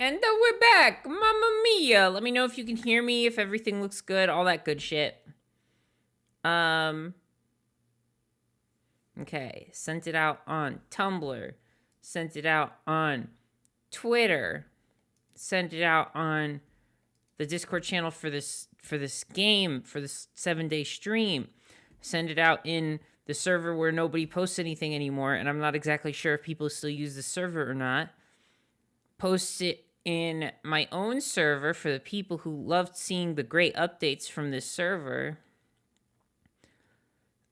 And we're back. Mamma mia. Let me know if you can hear me, if everything looks good, all that good shit. Um Okay, sent it out on Tumblr, sent it out on Twitter, sent it out on the Discord channel for this game, for this 7-day stream. Send it out in the server where nobody posts anything anymore, and I'm not exactly sure if people still use the server or not. Post it in my own server for the people who loved seeing the great updates from this server.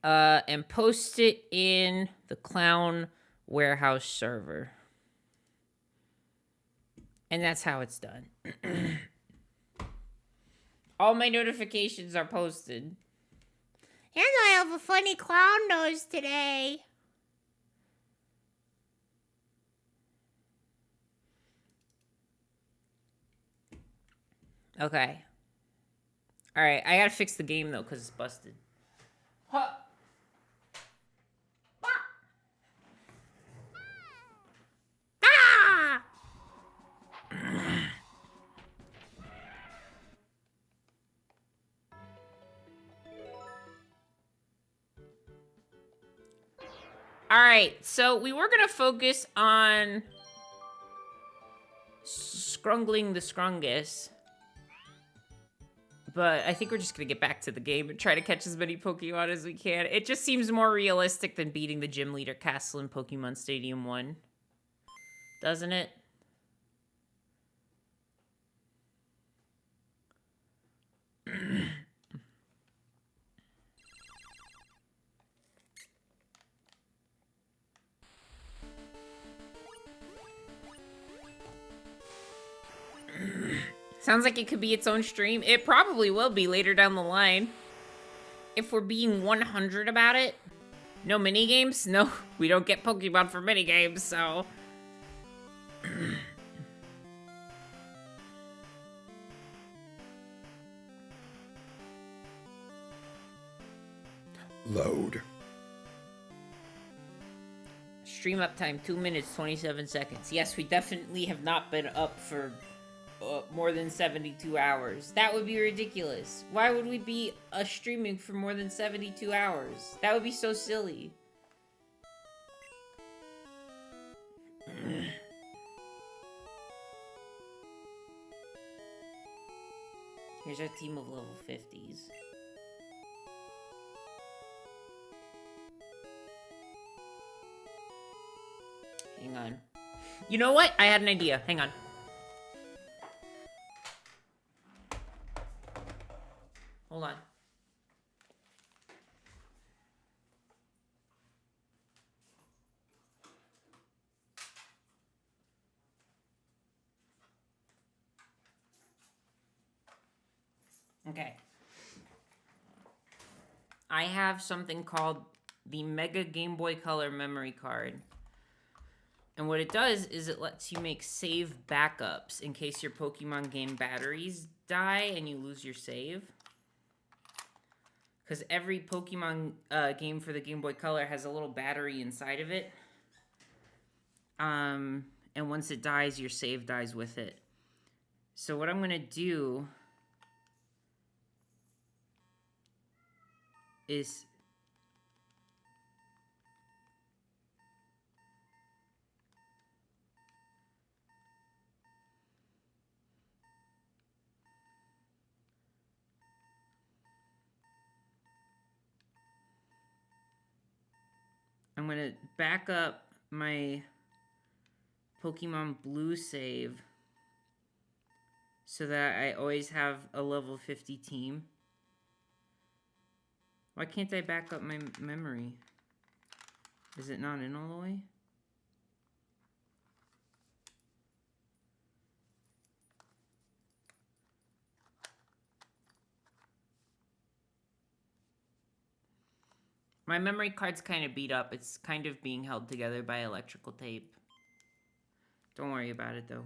And post it in the Clown Warehouse server. And that's how it's done. All my notifications are posted. And I have a funny clown nose today. Okay. Alright, I gotta fix the game though, because it's busted. Huh. Ah! Alright, so we were gonna focus on Scrungling the Scrungus. But I think we're just gonna get back to the game and try to catch as many Pokemon as we can. It just seems more realistic than beating the Gym Leader Castle in Pokemon Stadium 1. Doesn't it? Sounds like it could be its own stream. It probably will be later down the line. If we're being 100 about it. No minigames? No, we don't get Pokemon for minigames, so... Load. Stream uptime, 2 minutes, 27 seconds. Yes, we definitely have not been up for more than 72 hours. That would be ridiculous. Why would we be streaming for more than 72 hours? That would be so silly. Here's our team of level 50s. Hang on. You know what? I had an idea. Hang on. Hold on. Okay. I have something called the Mega Game Boy Color memory card. And what it does is it lets you make save backups in case your Pokemon game batteries die and you lose your save. Because every Pokemon game for the Game Boy Color has a little battery inside of it. And once it dies, your save dies with it. So what I'm going to do is... I'm going to back up my Pokemon Blue save so that I always have a level 50 team. Why can't I back up my memory? Is it not in all the way? My memory card's kind of beat up. It's kind of being held together by electrical tape. Don't worry about it, though.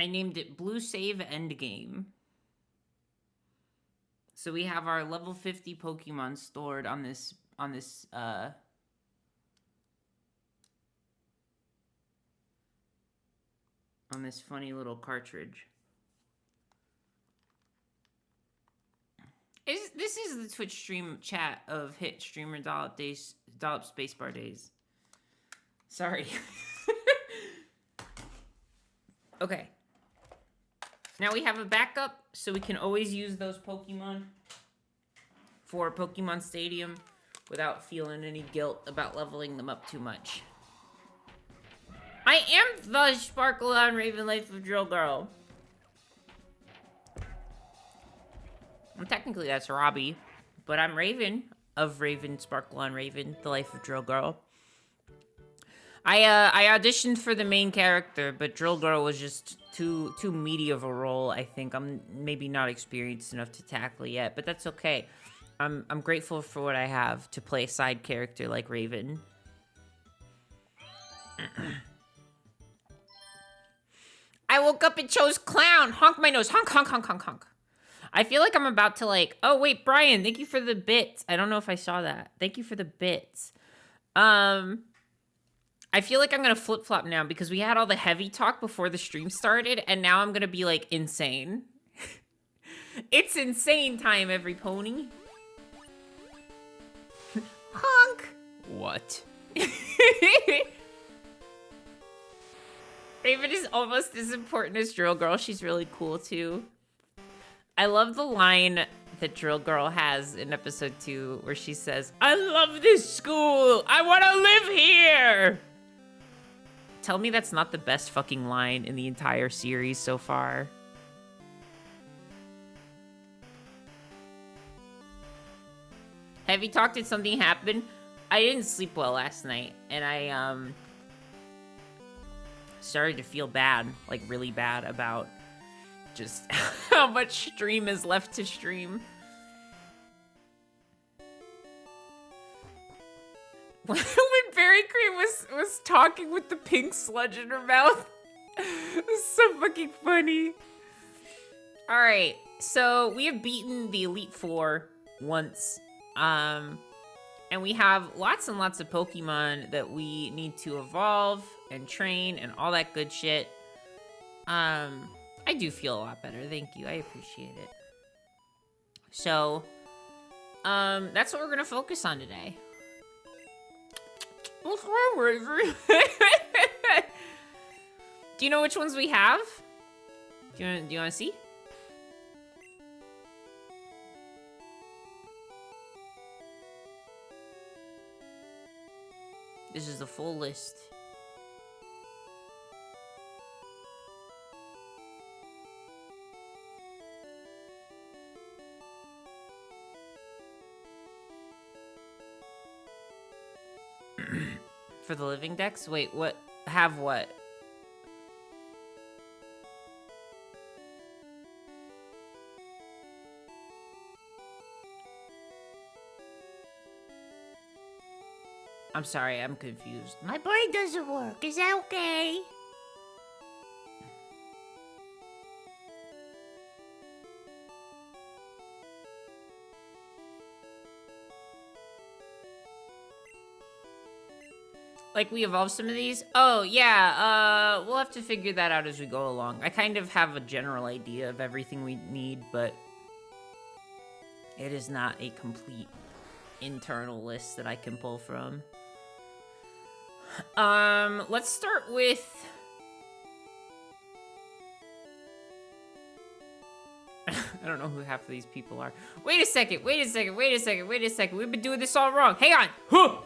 I named it Blue Save Endgame. So we have our level 50 Pokemon stored on this funny little cartridge. This is the Twitch stream chat of Hit Streamer Dollop Days, Dollop Spacebar Days. Sorry. Okay. Now we have a backup, so we can always use those Pokemon for Pokemon Stadium without feeling any guilt about leveling them up too much. I am the Sparkle on Raven Life of Drill Girl. Well, technically that's Robbie, but I'm Raven of Raven Sparkle on Raven, the Life of Drill Girl. I auditioned for the main character, but Drill Girl was just too meaty of a role. I think I'm maybe not experienced enough to tackle it yet, but that's okay. I'm grateful for what I have to play a side character like Raven. I woke up and chose clown. Honk my nose. Honk, honk, honk, honk, honk. I feel like I'm about to like... Oh, wait, Brian, thank you for the bits. I don't know if I saw that. Thank you for the bits. I feel like I'm going to flip-flop now because we had all the heavy talk before the stream started, and now I'm going to be, like, insane. It's insane time, every pony. Honk! What? Raven is almost as important as Drill Girl. She's really cool, too. I love the line that Drill Girl has in episode 2 where she says, I love this school! I want to live here! Tell me that's not the best fucking line in the entire series so far. Heavy talk, did something happen? I didn't sleep well last night, and I, started to feel bad, like really bad about just how much stream is left to stream. When Berry Cream was talking with the pink sludge in her mouth. It was so fucking funny. Alright, so we have beaten the Elite Four once. And we have lots and lots of Pokemon that we need to evolve and train and all that good shit. I do feel a lot better, thank you. I appreciate it. So, that's what we're gonna focus on today. What's wrong, Raven? Do you know which ones we have? Do you want to see? This is the full list. For the living decks? Wait, what? Have what? I'm sorry, I'm confused. My brain doesn't work. Is that okay? Like, we evolved some of these? Oh, yeah, we'll have to figure that out as we go along. I kind of have a general idea of everything we need, but it is not a complete internal list that I can pull from. Let's start with... I don't know who half of these people are. Wait a second, wait a second, wait a second, wait a second. We've been doing this all wrong. Hang on. Huh!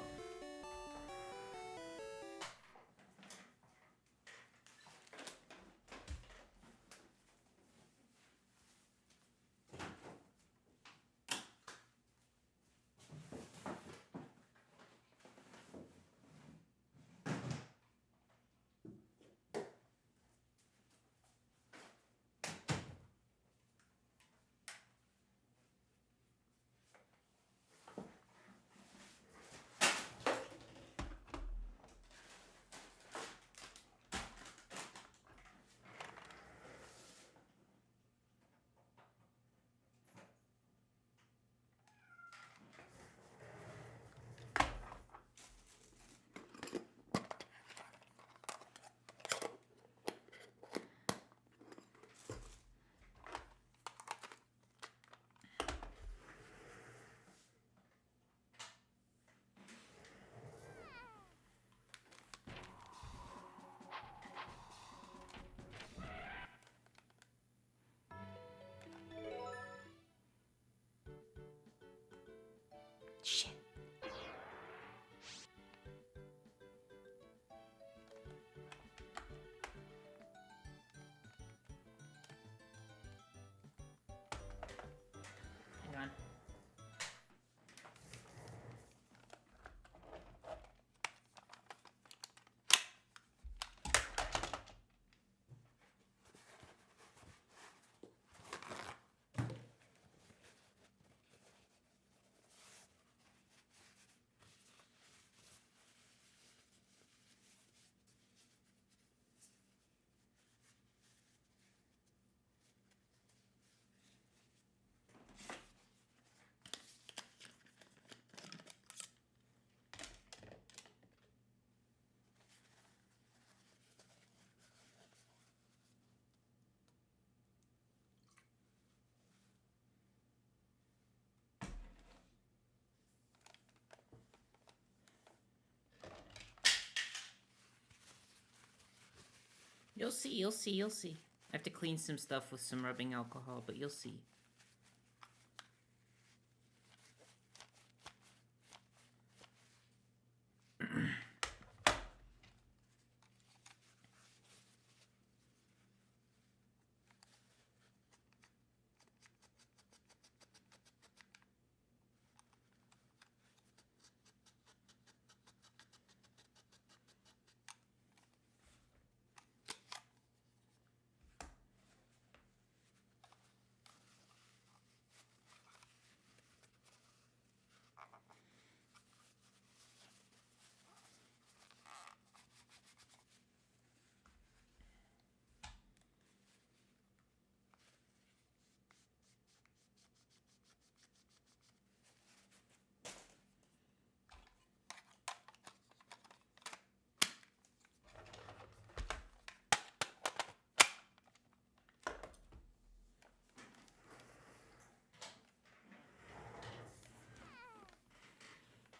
You'll see, you'll see, you'll see. I have to clean some stuff with some rubbing alcohol, but you'll see.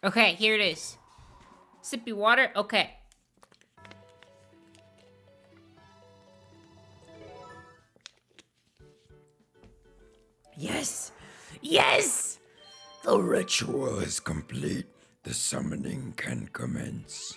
Okay, here it is. Sippy water? Okay. Yes! Yes! The ritual is complete. The summoning can commence.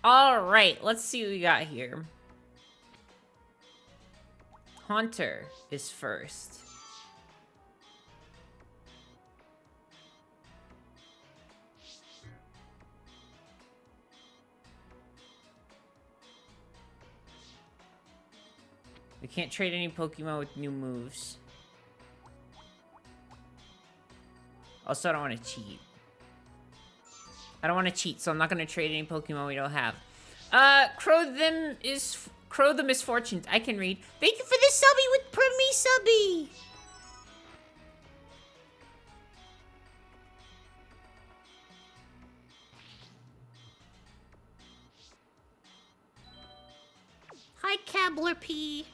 All right, let's see what we got here. Haunter is first. We can't trade any Pokemon with new moves. Also, I don't want to cheat. I don't want to cheat, so I'm not going to trade any Pokemon we don't have. Crow the Misfortunes. I can read. Thank you for the subby with per me subby. Hi, Cabler P.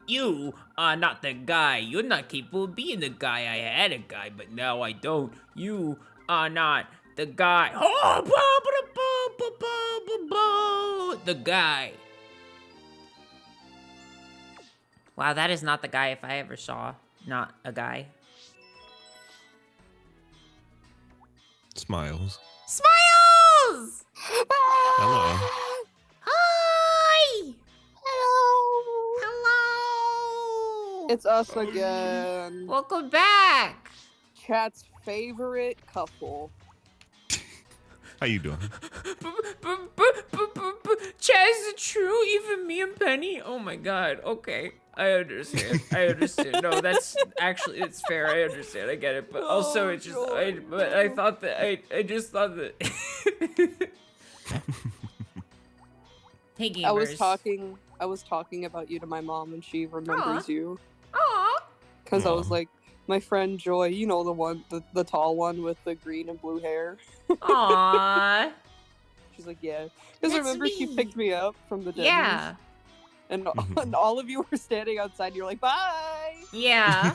You are not the guy. You're not capable of being the guy. I had a guy, but now I don't. You are not the guy. Oh, the guy. Wow, that is not the guy if I ever saw not a guy. Smiles. Smiles! Hello. Hi! Hello. Hello! It's us again. Welcome back! Chat's favorite couple. How you doing? Chad, is it true? Even me and Penny? Oh my god. Okay. I understand. I understand. No, that's actually, it's fair. I understand. I get it. But also, it's just, I thought that, I just thought that. Hey, gamers. I was talking about you to my mom, and she remembers you. Aw. Because I was like, my friend Joy, you know, the one, the tall one with the green and blue hair. Aw. She's like, yeah. Because That's remember she me. picked me up from the dentist? Yeah. And all of you were standing outside. You're like, bye. Yeah.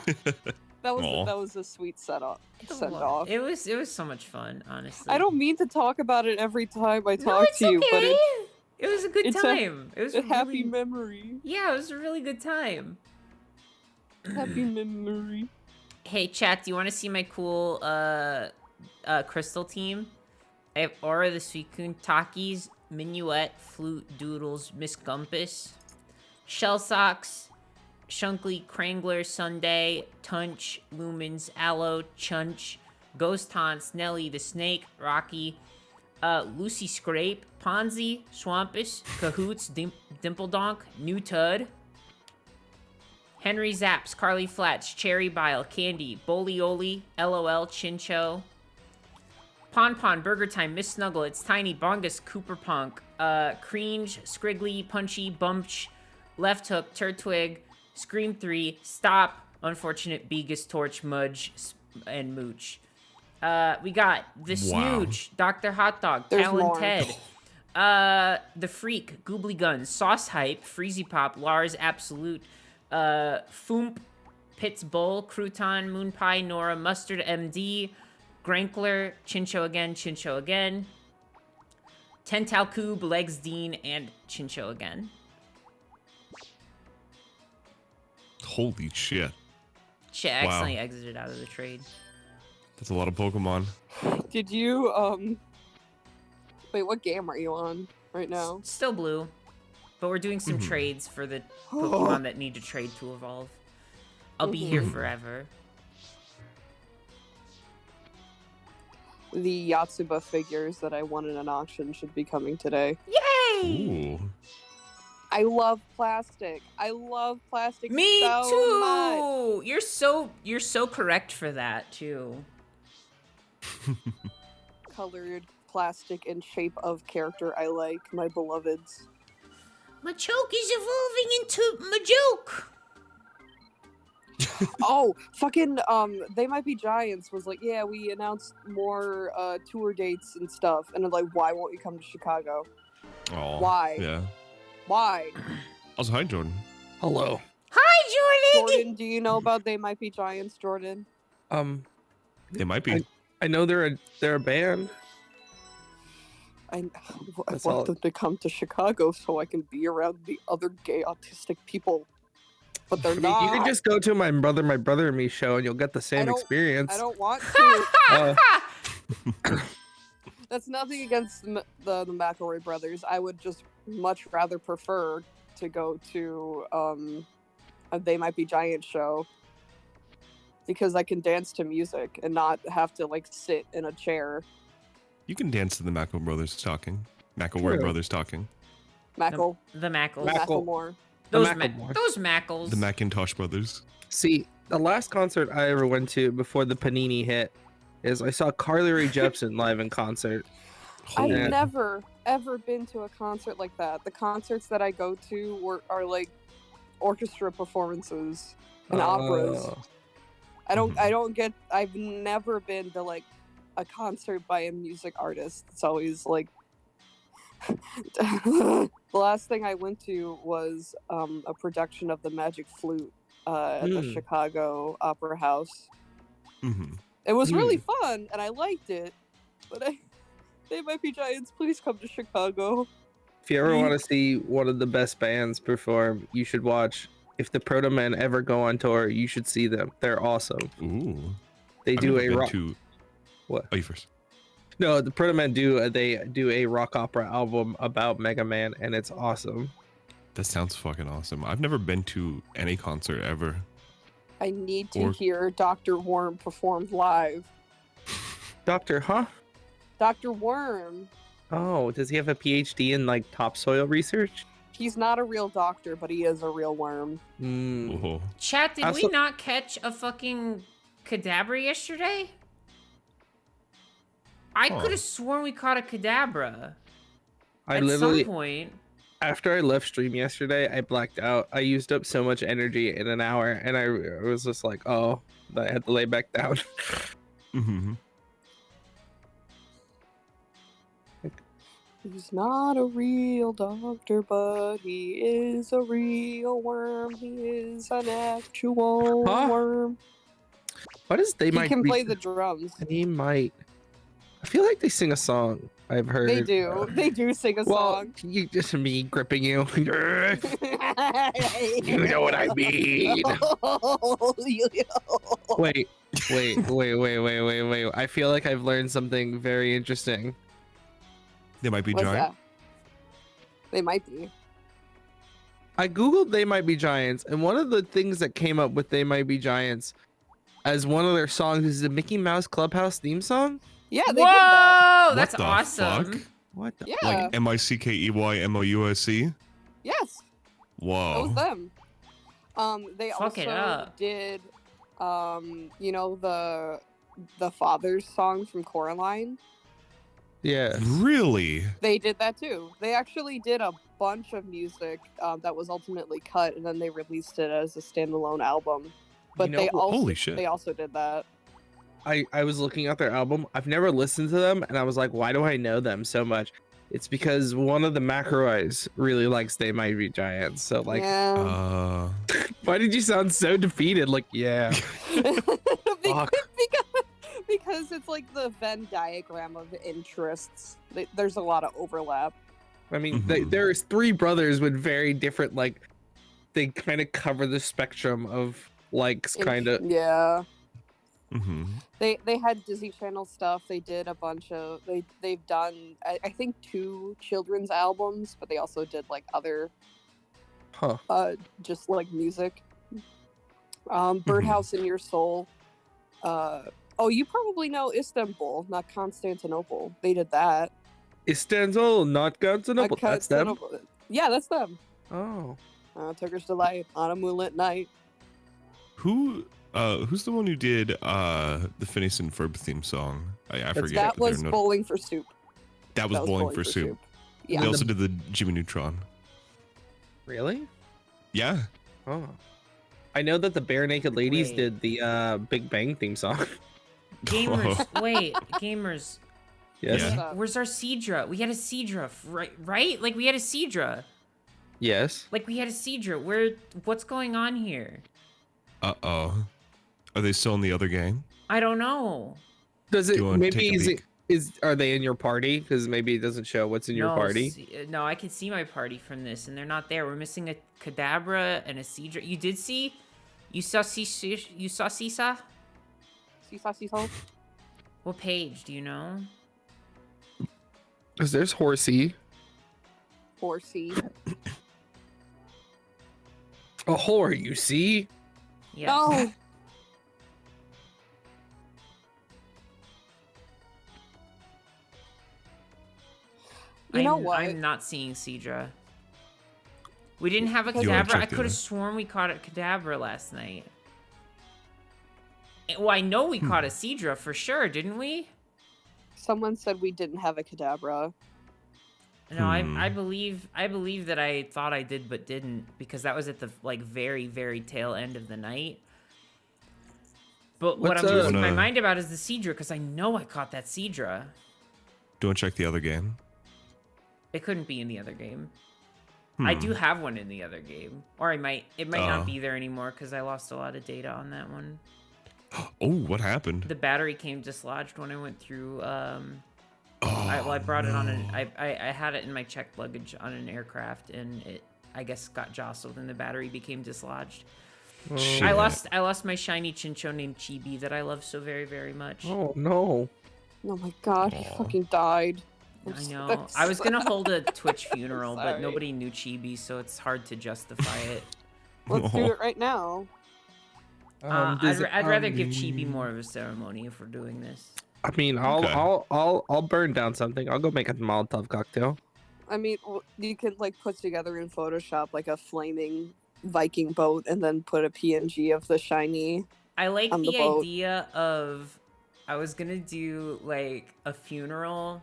That Aw. was a sweet send off. It was so much fun, honestly. I don't mean to talk about it every time I No, talk it's to you, but okay. It was a good it's time. It was a happy really, memory. yeah, it was a really good time. Happy memory. Hey, chat, do you want to see my cool crystal team? I have Aura the Suicune, Takis, Minuet, Flute, Doodles, Miss Gumpus, Shell Socks, Shunkly, Krangler, Sunday, Tunch, Lumens, Aloe, Chunch, Ghost Haunts, Nelly the Snake, Rocky, Lucy Scrape, Ponzi, Swampus, Cahoots, Dimpledonk, New Tud, Henry Zaps, Carly Flats, Cherry Bile, Candy, Bolioli, LOL, Chincho, Pon Pon, Burger Time, Miss Snuggle, It's Tiny, Bongus, Cooper Punk, Cringe, Scriggly, Punchy, Bumpch, Left Hook, Turtwig, Scream 3, Stop, Unfortunate, Begus, Torch, Mudge, and Mooch. We got The Snooch, Dr. Hot Dog, There's Talon more. Ted, The Freak, Goobly Guns, Sauce Hype, Freezy Pop, Lars Absolute, Foomp, Pitts Bull, Crouton, Moon Pie, Nora, Mustard MD, Grankler, Chincho again, Tental Coob, Legs Dean, and Chincho again. Holy shit. Shit, I accidentally exited out of the trade. That's a lot of Pokemon. Did you wait, what game are you on right now? Still blue, but we're doing some trades for the Pokemon that need to trade to evolve. I'll be here forever. The Yatsuba figures that I won in an auction should be coming today. Yay! Ooh. I love plastic. I love plastic Me so too. much. You're so correct for that too. Colored plastic and shape of character I like, my beloveds. Machoke is evolving into Majoke. Oh, fucking They Might Be Giants was like, yeah, we announced more tour dates and stuff, and I'm like, why won't you come to Chicago? Oh. Why? Yeah. Why? Also, hi, Jordan. Hello. Hi, Jordan. Jordan, do you know about They Might Be Giants, Jordan? They might be. I know they're a band. I That's want all. them to come to Chicago so I can be around the other gay autistic people. But they're I mean, not. you can just go to my brother and me show, and you'll get the same experience. I don't want to. Uh, That's nothing against the McElroy brothers. I would just much rather prefer to go to a They Might Be Giant show because I can dance to music and not have to like sit in a chair. You can dance to the Mackle Brothers talking. McElroy True. Brothers talking. Mackle, The Mackles. Macklemore. Those, Macklemore. those Mackles. The Macintosh Brothers. see, the last concert I ever went to before the Panini hit is I saw Carly Rae Jepsen live in concert. I've Yeah. never ever been to a concert like that. The concerts that I go to are like orchestra performances and operas. I've never been to like a concert by a music artist. It's always like the last thing I went to was a production of The Magic Flute at the Chicago Opera House. Mm-hmm. It was really fun and I liked it, but They Might Be Giants, please come to Chicago. If you ever want to see one of the best bands perform, you should watch. If the Proto Men ever go on tour, you should see them. They're awesome. Ooh. They I've do never a been rock. to- What? Oh, you first. No, the Proto Men do a rock opera album about Mega Man, and it's awesome. That sounds fucking awesome. I've never been to any concert ever. I need to Or- hear Dr. Worm performed live. Doctor, huh? Dr. Worm, Oh, does he have a PhD in like topsoil research? he's not a real doctor, but he is a real worm. Oh. Chat, did we Also- not catch a fucking Kadabra yesterday? I Huh. could have sworn we caught a Kadabra I at literally, some point. after I left stream yesterday, I blacked out. I used up so much energy in an hour, and I was just like, oh, I had to lay back down. Mm-hmm. He's not a real doctor, but he is a real worm. He is an actual Huh? worm. What is they He might can be- play the drums. He might. I feel like they sing a song. I've heard. They do. They do sing a Well, song. you just me gripping you. You know what I mean. Wait. I feel like I've learned something very interesting. They might be What's giant. that? They might be. I googled They Might Be Giants, and one of the things that came up with They Might Be Giants as one of their songs is the Mickey Mouse Clubhouse theme song. Yeah, they did that. Whoa, that's What the awesome. fuck? What the? Yeah. Like MICKEYMOUSC? Yes. That Whoa. was them. They Fuck it also up. did, you know, the Father's song from Coraline. Yeah. Really? They did that too. They actually did a bunch of music that was ultimately cut, and then they released it as a standalone album. But know they what- also Holy shit. they also did that. I was looking at their album. I've never listened to them, and I was like, why do I know them so much? It's because one of the McElroys really likes They Might Be Giants. So like, Yeah. why did you sound so defeated? Like, yeah. Fuck. because it's like the Venn diagram of interests. There's a lot of overlap. I mean, Mhm. there's three brothers with very different like. They kind of cover the spectrum of likes, kind of. Yeah. Mm-hmm. They had Disney Channel stuff. They did a bunch of they've done I think 2 children's albums, but they also did like other Huh. just like music. Birdhouse in Your Soul. Oh, you probably know Istanbul, not Constantinople. They did that. Istanbul, not Constantinople. That's them. Constantinople. Yeah, that's them. Oh. Turkish Delight on a Moonlit Night. Who's the one who did the Phineas and Ferb theme song? I forget. That but they're was Bowling for Soup. That was Bowling for Soup. Yeah. They also did the Jimmy Neutron. Really? Yeah. Oh. I know that the Bare Naked Ladies Wait. did the Big Bang theme song. Gamers, wait, gamers. Yes. Yeah. Where's our Cedra? We had a Cedra, right? Like we had a Cedra. Yes. Like we had a Cedra. What's going on here? Uh-oh. Are they still in the other game? I don't know. Does Do it you want to maybe take a is peek? are they in your party? Because maybe it doesn't show what's in your No, party. No, I can see my party from this, and they're not there. We're missing a Kadabra and a Cedra. You did see? You saw Sisa? Seesaw. What page? Do you know? Because there's Horsey. Horsey. A whore, you see? Yes. Oh. You know what? I'm not seeing Cedra. We didn't have a Do you wanna Kadabra. check I the could other? have sworn we caught a Kadabra last night. Well, I know we caught a Cedra for sure, didn't we? Someone said we didn't have a Kadabra. No, I believe that I thought I did but didn't, because that was at the like very, very tail end of the night. But what What's, I'm losing my Wanna- mind about is the Cedra, because I know I caught that Cedra. Do you want to check the other game? It couldn't be in the other game. I do have one in the other game, or it might Oh. not be there anymore because I lost a lot of data on that one. Oh, what happened? The battery came dislodged when I went through. I brought it on an. I had it in my checked luggage on an aircraft, and it I guess got jostled, and the battery became dislodged. Shit. I lost my shiny Chinchou named Chibi that I love so very, very much. Oh no. Oh my god, he fucking died. I'm I so know. I was gonna hold a Twitch funeral, but Sorry. nobody knew Chibi, so it's hard to justify it. Let's do it right now. I'd rather give Chibi more of a ceremony if we're doing this. I mean, I'll burn down something. I'll go make a Molotov cocktail. I mean, you could like put together in Photoshop like a flaming Viking boat and then put a PNG of the shiny. I like On the the boat. idea of I was gonna do like a funeral,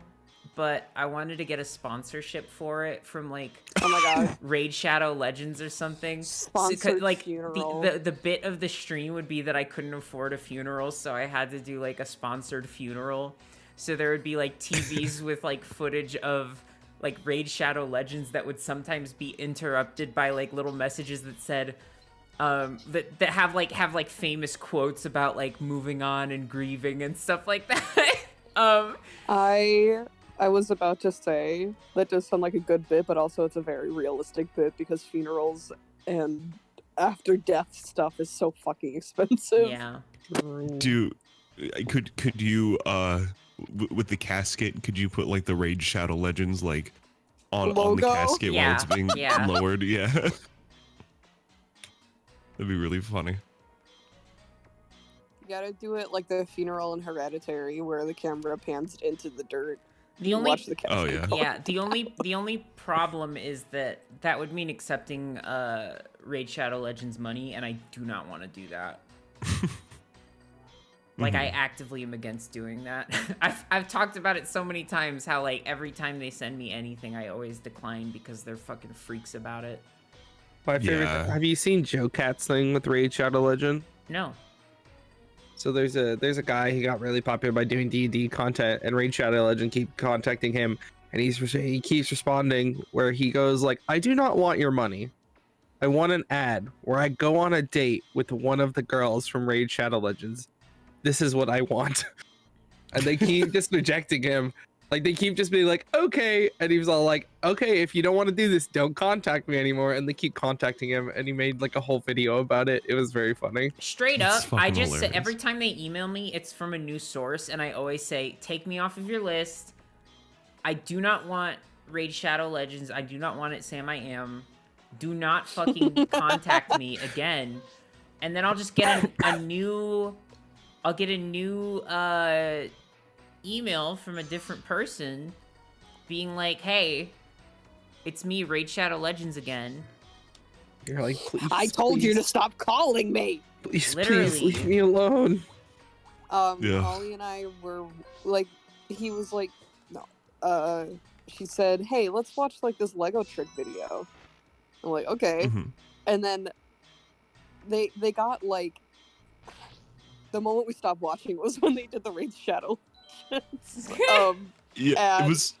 but I wanted to get a sponsorship for it from like Oh my god. Raid Shadow Legends or something. Sponsored like funeral. the bit of the stream would be that I couldn't afford a funeral, so I had to do like a sponsored funeral. So there would be like TVs with like footage of like Raid Shadow Legends that would sometimes be interrupted by like little messages that said that have like famous quotes about like moving on and grieving and stuff like that. I was about to say that does sound like a good bit, but also it's a very realistic bit because funerals and after death stuff is so fucking expensive. Yeah. Could you with the casket, could you put like the Raid Shadow Legends like on the Logo? casket Yeah, while it's being yeah. lowered? Yeah. That'd be really funny. You gotta do it like the funeral in Hereditary where the camera pans into the dirt. The only Watch the casket Oh, yeah. go. yeah, the only problem is that would mean accepting Raid Shadow Legends money, and I do not want to do that. Like I actively am against doing that. I've talked about it so many times how like every time they send me anything, I always decline because they're fucking freaks about it. My favorite. Yeah. Have you seen Joe Cat's thing with Raid Shadow Legend? No. So there's a guy, he got really popular by doing D&D content, and Raid Shadow Legend keep contacting him, and he keeps responding where he goes like, I do not want your money. I want an ad where I go on a date with one of the girls from Raid Shadow Legends. This is what I want. And they keep just rejecting him. Like they keep just being like, okay. And he was all like, okay, if you don't want to do this, don't contact me anymore. And they keep contacting him, and he made like a whole video about it. It was very funny. Straight That's up, I fucking just say, hilarious. every time they email me, it's from a new source, and I always say, take me off of your list. I do not want Raid Shadow Legends. I do not want it, Sam I Am. Do not fucking contact me again. And then I'll just get a new email from a different person being like, hey, it's me, Raid Shadow Legends again. You're like, please. I told you to please, stop calling me. Please, Literally. please leave me alone. Yeah. Holly and I were like, he was like, no. She said, hey, let's watch like this Lego trick video. I'm like, okay. And then they got like, the moment we stopped watching was when they did the Raid Shadow. Yeah, and-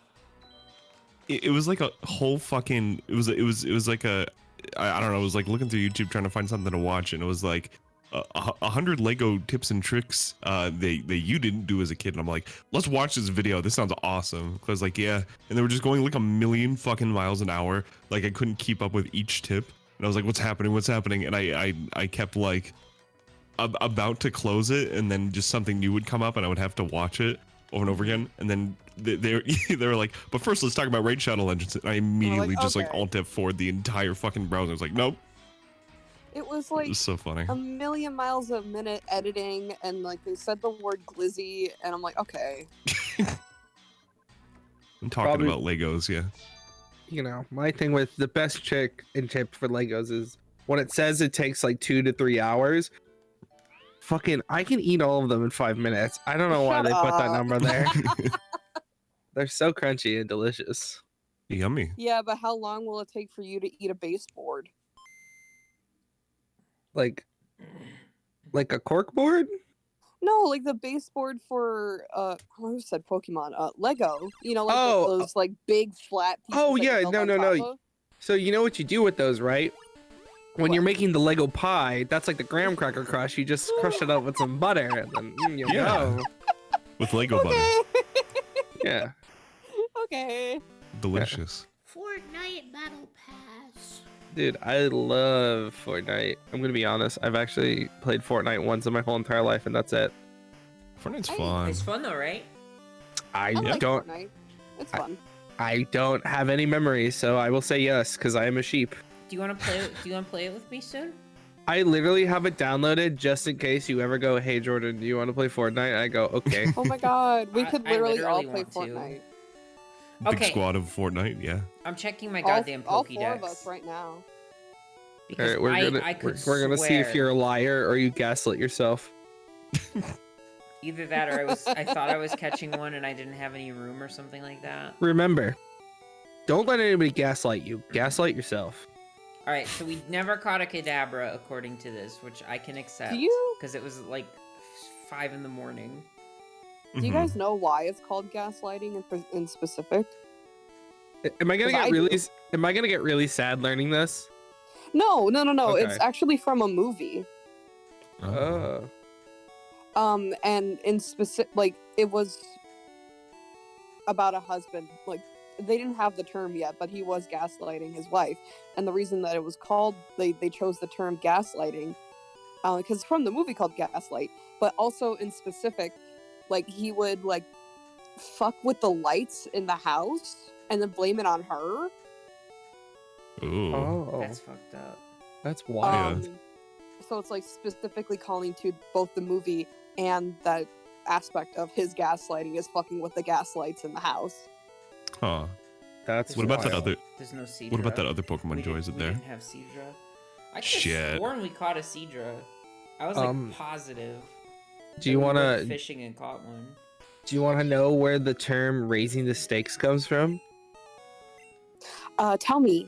it was like a whole fucking it was like a I don't know, it was like looking through YouTube trying to find something to watch, and it was like 100 Lego tips and tricks that you didn't do as a kid, and I'm like, let's watch this video, this sounds awesome. Cause like, yeah, and they were just going like a million fucking miles an hour, like I couldn't keep up with each tip, and I was like, what's happening, and I kept like about to close it, and then just something new would come up, and I would have to watch it over and over again, and then they were like, but first let's talk about Raid Shadow Legends, and I immediately just like okay. Alt F4 the entire fucking browser. I was like, nope. It was It like was so funny. a million miles a minute editing, and like they said the word glizzy, and I'm like, okay. I'm talking Probably- about Legos, yeah. You know, my thing with the best trick and tip for Legos is when it says it takes like 2 to 3 hours, fucking, I can eat all of them in 5 minutes. I don't know why Shut they put that up. number there. They're so crunchy and delicious. Yummy. Yeah, but how long will it take for you to eat a baseboard? Like a cork board? No, like the baseboard for I almost said Pokemon, Lego. You know, like Oh, those like big flat pieces. Oh, that you yeah, build no, on no, top no. of? So you know what you do with those, right? When What? you're making the Lego pie, that's like the graham cracker crush. You just crush it up with some butter, and then you Yeah. know. With Lego butter. Okay. Yeah. Okay. Delicious. Fortnite Battle Pass. Dude, I love Fortnite. I'm gonna be honest. I've actually played Fortnite once in my whole entire life, and that's it. Fortnite's I- fun. It's fun though, right? I I like don't. Fortnite. It's fun. I don't have any memories, so I will say yes, because I am a sheep. Do you want to play? Do you want to play it with me soon? I literally have it downloaded just in case you ever go, hey Jordan, do you want to play Fortnite? I go, okay. Oh my god, we could I literally all literally play want to. Fortnite. Big Okay. squad of Fortnite, yeah. I'm checking my All, goddamn all Pokédex. 4 of us right now. Because Alright, we're gonna I could we're gonna see if swear you're a liar or you gaslit yourself. either that or I thought I was catching one and I didn't have any room or something like that. Remember, don't let anybody gaslight you. Gaslight yourself. All right, so we never caught a Kadabra according to this, which I can accept. Do you Because it was like 5 in the morning. do you Mhm. guys know why it's called gaslighting in specific? Am I gonna 'Cause get I really? do. Am I gonna get really sad learning this? No. It's Okay. actually from a movie. Oh. And in specific, like it was about a husband. Like they didn't have the term yet, but he was gaslighting his wife. And the reason that it was called, they chose the term gaslighting, because it's from the movie called Gaslight. But also in specific, like he would like fuck with the lights in the house and then blame it on her. Ooh. Oh, That's fucked up. that's wild. So it's like specifically calling to both the movie and that aspect of his gaslighting is fucking with the gas lights in the house. Huh. That's What about that wild. other There's no Seadra. what about that other Pokemon We Joy? didn't- Is it we there? didn't have Seadra. I could Shit. have sworn we caught a Seadra. I was like Um, positive. Do you We went wanna fishing and caught one? know where the term "raising the stakes" comes from? Tell me.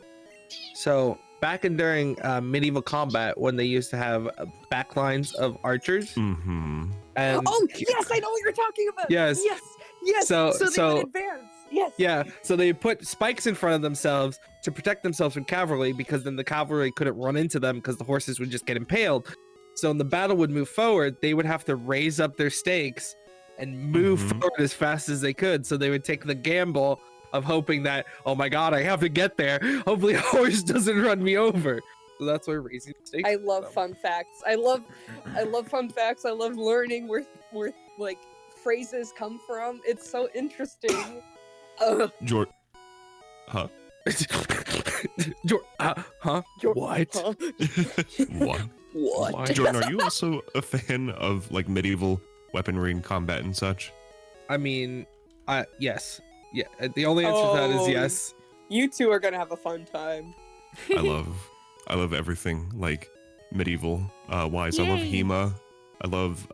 So back in during medieval combat, when they used to have backlines of archers, Mm-hmm. and Oh, yes, I know what you're talking about. Yes. Yes. So- they so- would advance. Yes. yeah, so they put spikes in front of themselves to protect themselves from cavalry, because then the cavalry couldn't run into them because the horses would just get impaled. So when the battle would move forward, they would have to raise up their stakes and move Mhm. forward as fast as they could. So they would take the gamble of hoping that, oh my god, I have to get there. Hopefully a horse doesn't run me over. So that's where raising the stakes. I comes love from. fun facts. I love fun facts. I love learning where like phrases come from. It's so interesting. Jor, huh? Huh? What? Huh? What? What? Jordan, are you also a fan of like medieval weaponry and combat and such? I mean, yes. Yeah. The only answer to that is Oh. yes. You two are gonna have a fun time. I love everything like medieval wise. I love Yay. HEMA. I love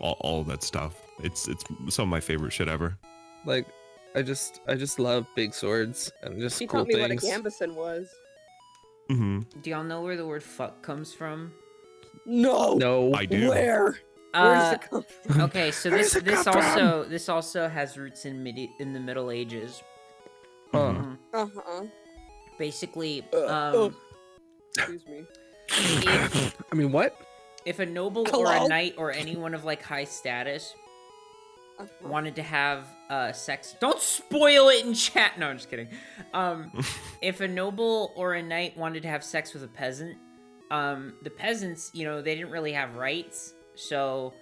all of that stuff. It's some of my favorite shit ever. Like, I just love big swords and just She cool taught me things. what a gambeson was. Mm-hmm. Do y'all know where the word "fuck" comes from? No. No. I do. Where? Where does it come from? Okay, so this also has roots in the Middle Ages. Huh. Mhm. Uh-huh. Basically, Excuse me. if I mean, what? if a noble or a Hello? knight or anyone of like high status Uh-huh. wanted to have sex, don't spoil it in chat. No, I'm just kidding. If a noble or a knight wanted to have sex with a peasant, the peasants, you know, they didn't really have rights, so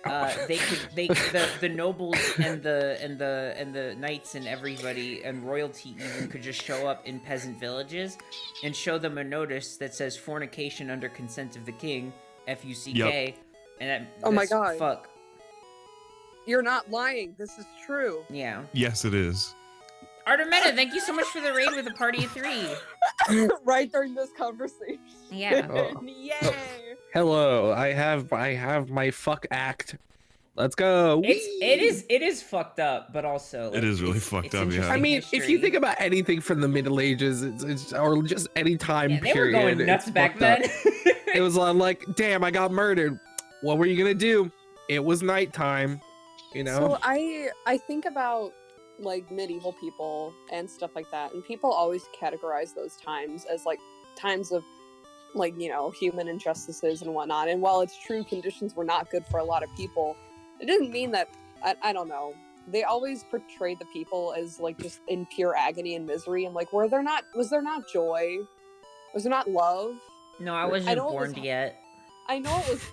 the nobles and the knights and everybody and royalty even could just show up in peasant villages and show them a notice that says fornication under consent of the king, FUCK, and that, Oh my that's God. fuck. You're not lying. This is true. Yeah. Yes, it is. Artemeta, thank you so much for the raid with a party of 3. Right during this conversation. Yeah. Oh. Yay. Hello. I have my fuck act. Let's go. It is fucked up, but also It is really fucked up, yeah. interesting I mean, if you history. think about anything from the Middle Ages, it's or just any time yeah, they period, were going nuts it's back fucked up. then. It was like, damn, I got murdered. What were you gonna do? It was nighttime. You know. So I think about like medieval people and stuff like that, and people always categorize those times as like times of like, you know, human injustices and whatnot. And while it's true conditions were not good for a lot of people, it didn't mean that I don't know. They always portray the people as like just in pure agony and misery, and like was there not joy? Was there not love? No, I I wasn't know it born was- yet. I know it was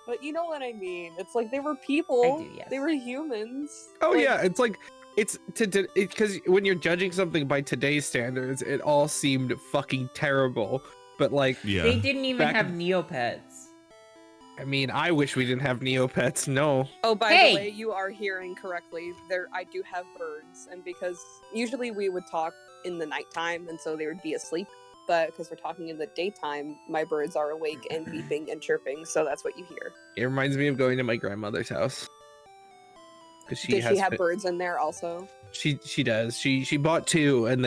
but you know what I mean. It's like they were people. I do, yes. They were humans. Oh Like, yeah, it's like it's because when you're judging something by today's standards, it all seemed fucking terrible. But like, Yeah. They didn't even Back have in- Neopets. I mean, I wish we didn't have Neopets. No. Oh, by Hey! the way, you are hearing correctly. I do have birds, and because usually we would talk in the nighttime, and so they would be asleep. But because we're talking in the daytime, my birds are awake and beeping and chirping, so that's what you hear. It reminds me of going to my grandmother's house. Because she Does has she have birds in there also? she does. She bought 2 and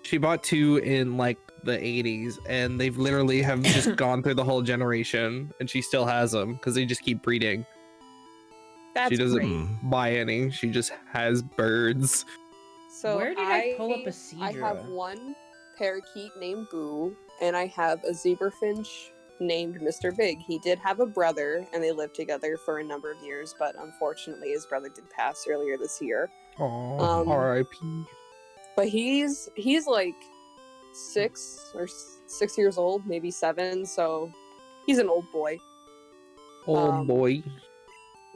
she bought 2 in like the 80s and they've literally have just gone through the whole generation and she still has them because they just keep breeding. That's She doesn't great. Mm. buy any. She just has birds. So Where did I pull up a I have Cedra? one parakeet named Boo, and I have a zebrafinch named Mr. Big. He did have a brother, and they lived together for a number of years, but unfortunately his brother did pass earlier this year. Oh, Um, R.I.P. But he's like 6 years old, maybe 7, so he's an old boy. Old boy.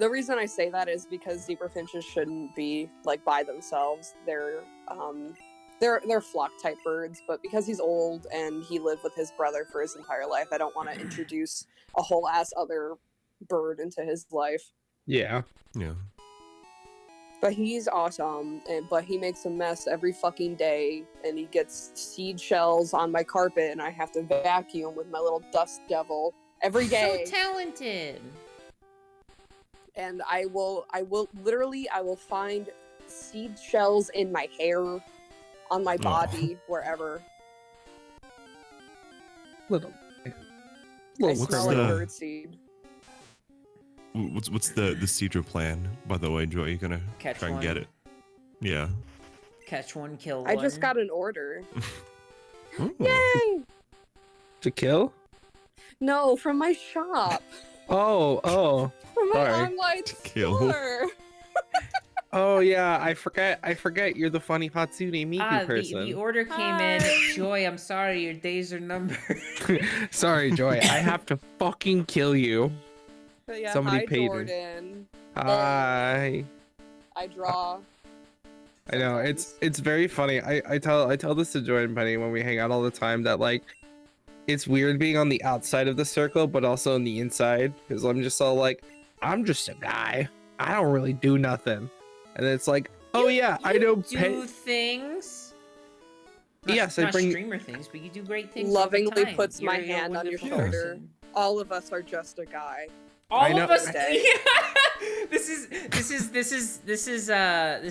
The reason I say that is because zebra finches shouldn't be like by themselves. They're flock type birds, but because he's old and he lived with his brother for his entire life, I don't want to introduce a whole ass other bird into his life. Yeah. Yeah. But he's awesome, but he makes a mess every fucking day, and he gets seed shells on my carpet, and I have to vacuum with my little dust devil every day. So talented. And I will find seed shells in my hair, on my body, wherever. Little. I what's smell like the- birdseed. What's the Cedra plan, by the way, Joy? You gonna Catch try and one. get it? Yeah. Catch one, kill one. I just got an order. Ooh. Yay! To kill? No, from my shop. Oh. From my Sorry. online kill. store. Oh yeah, I forget you're the funny Hatsune Miku person. The order came in. Joy, I'm sorry, your days are numbered. Sorry, Joy, I have to fucking kill you. But yeah, Somebody hi, paid her. Jordan. Hi. I draw. I know it's very funny. I tell this to Joy and Penny when we hang out all the time that like it's weird being on the outside of the circle but also on the inside because I'm just all like I'm just a guy. I don't really do nothing. And it's like, oh yeah, I know. Do things. Not, Yes, I not bring- streamer things, but you do great things. all the Lovingly time. puts my You're a hand on your wonderful shoulder. person. All of us are just a guy. All I know. of us. Day. This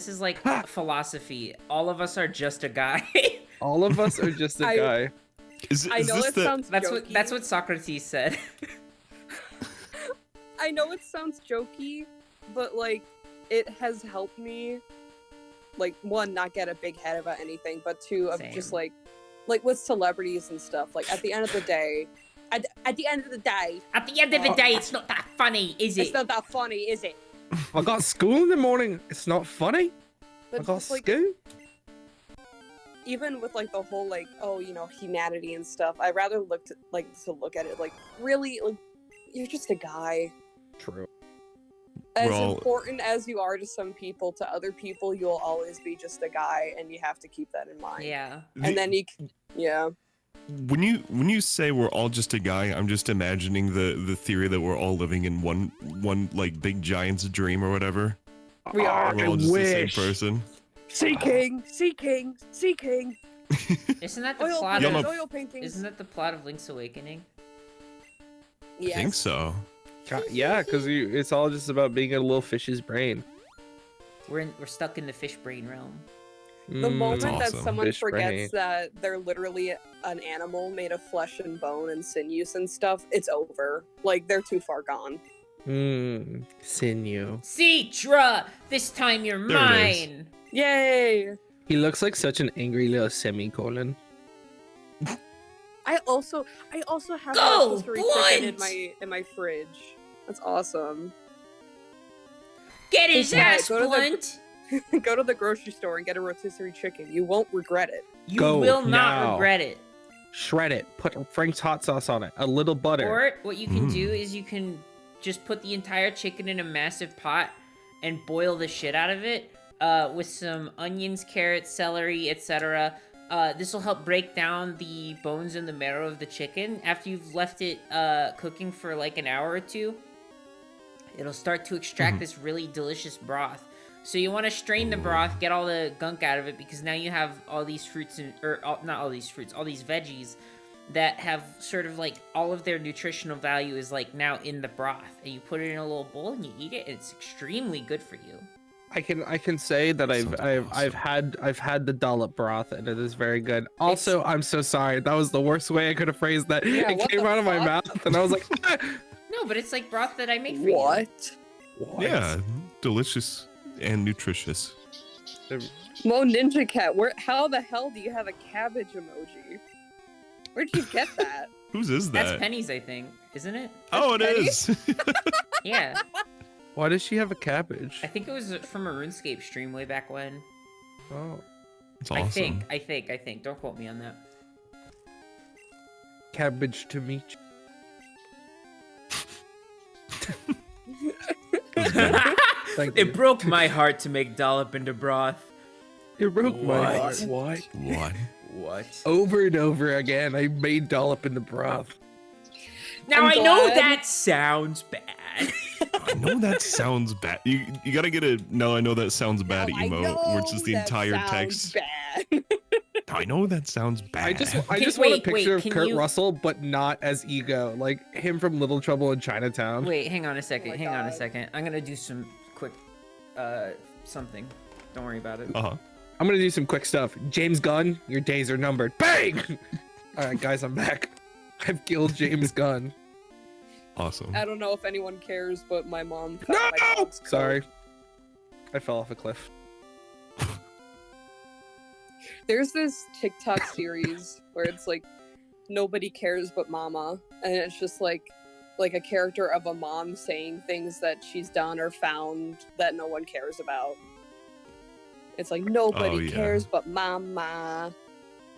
is like philosophy. All of us are just a guy. All of us are just a I- guy. I know it sounds jokey. That's what Socrates said. I know it sounds jokey, but like it has helped me. Like one, not get a big head about anything, but two, of just Same. like with celebrities and stuff. Like at the end of the day, at the end of the day, At the end of the day, it's not that funny, is it's it? not that funny, is it? I got school in the morning. It's not funny. But I got just, like, school. even with like the whole like humanity and stuff, I rather look at it like really like you're just a guy. True. As We're all- important as you are to some people, to other people you'll always be just a guy, and you have to keep that in mind. Yeah. And then yeah. When you say we're all just a guy, I'm just imagining the theory that we're all living in one like big giant's dream or whatever. We are. We're all I just wish. the same person. Seeking. Isn't that the Oil plot Yum of? up. paintings. Isn't that the plot of Link's Awakening? I think so. Yeah, because it's all just about being a little fish's brain. We're stuck in the fish brain realm. The moment that awesome. someone Fish forgets brain. that they're literally an animal made of flesh and bone and sinews and stuff, it's over. Like, they're too far gone. Sinew. Citra, this time you're There it is. mine. Yay! He looks like such an angry little semicolon. I also have Go, a rotisserie chicken Blunt! in my fridge. That's awesome. Get his Yeah, ass, go to the- Blunt. Go to the grocery store and get a rotisserie chicken. You won't regret it. You Go will not now. regret it. Shred it. Put Frank's hot sauce on it. A little butter. Or what you can do Mm. is you can just put the entire chicken in a massive pot and boil the shit out of it with some onions, carrots, celery, etc. This will help break down the bones and the marrow of the chicken. After you've left it cooking for like an hour or two, it'll start to extract this really delicious broth. So you want to strain the broth, get all the gunk out of it, because now you have all these fruits, not all these fruits, all these veggies that have sort of like all of their nutritional value is like now in the broth. And you put it in a little bowl and you eat it, and it's extremely good for you. I can say that I've had the dollop broth and it is very good. Also, I'm so sorry. That was the worst way I could have phrased that. Yeah, it what came the out of my fuck? mouth and I was like, No, but it's like broth that I make for you. What? Yeah, delicious and nutritious. Mo Ninja Cat, how the hell do you have a cabbage emoji? Where'd you get that? Whose is that? That's Penny's, I think, isn't it? Oh, it Penny? is. Yeah, Why does she have a cabbage? I think it was from a RuneScape stream way back when. Oh, It's awesome. I think. Don't quote me on that. cabbage to meet you. Thank you. It broke my heart to make dollop into broth. It broke my What? heart. What? What? What? Over and over again, I made dollop in the broth. Now I'm I know glad- that sounds bad. I know that sounds bad. You gotta get a no. I know that sounds bad I emo, know where it's just the that entire sounds text. Bad. I know that sounds bad. I just Okay, want a wait, picture wait, of can Kurt you- Russell, but not as Ego, like him from Little Trouble in Chinatown. Wait, hang on a second. my Hang on a God. second. I'm gonna do some quick, something. Don't worry about it. Uh-huh. I'm gonna do some quick stuff. James Gunn, your days are numbered. Bang! All right, guys, I'm back. I've killed James Gunn. Awesome. I don't know if anyone cares, but my mom found No! my dog's coat. Sorry, I fell off a cliff. There's this TikTok series where it's like nobody cares but mama, and it's just like a character of a mom saying things that she's done or found that no one cares about. It's like nobody Oh, yeah. cares but mama.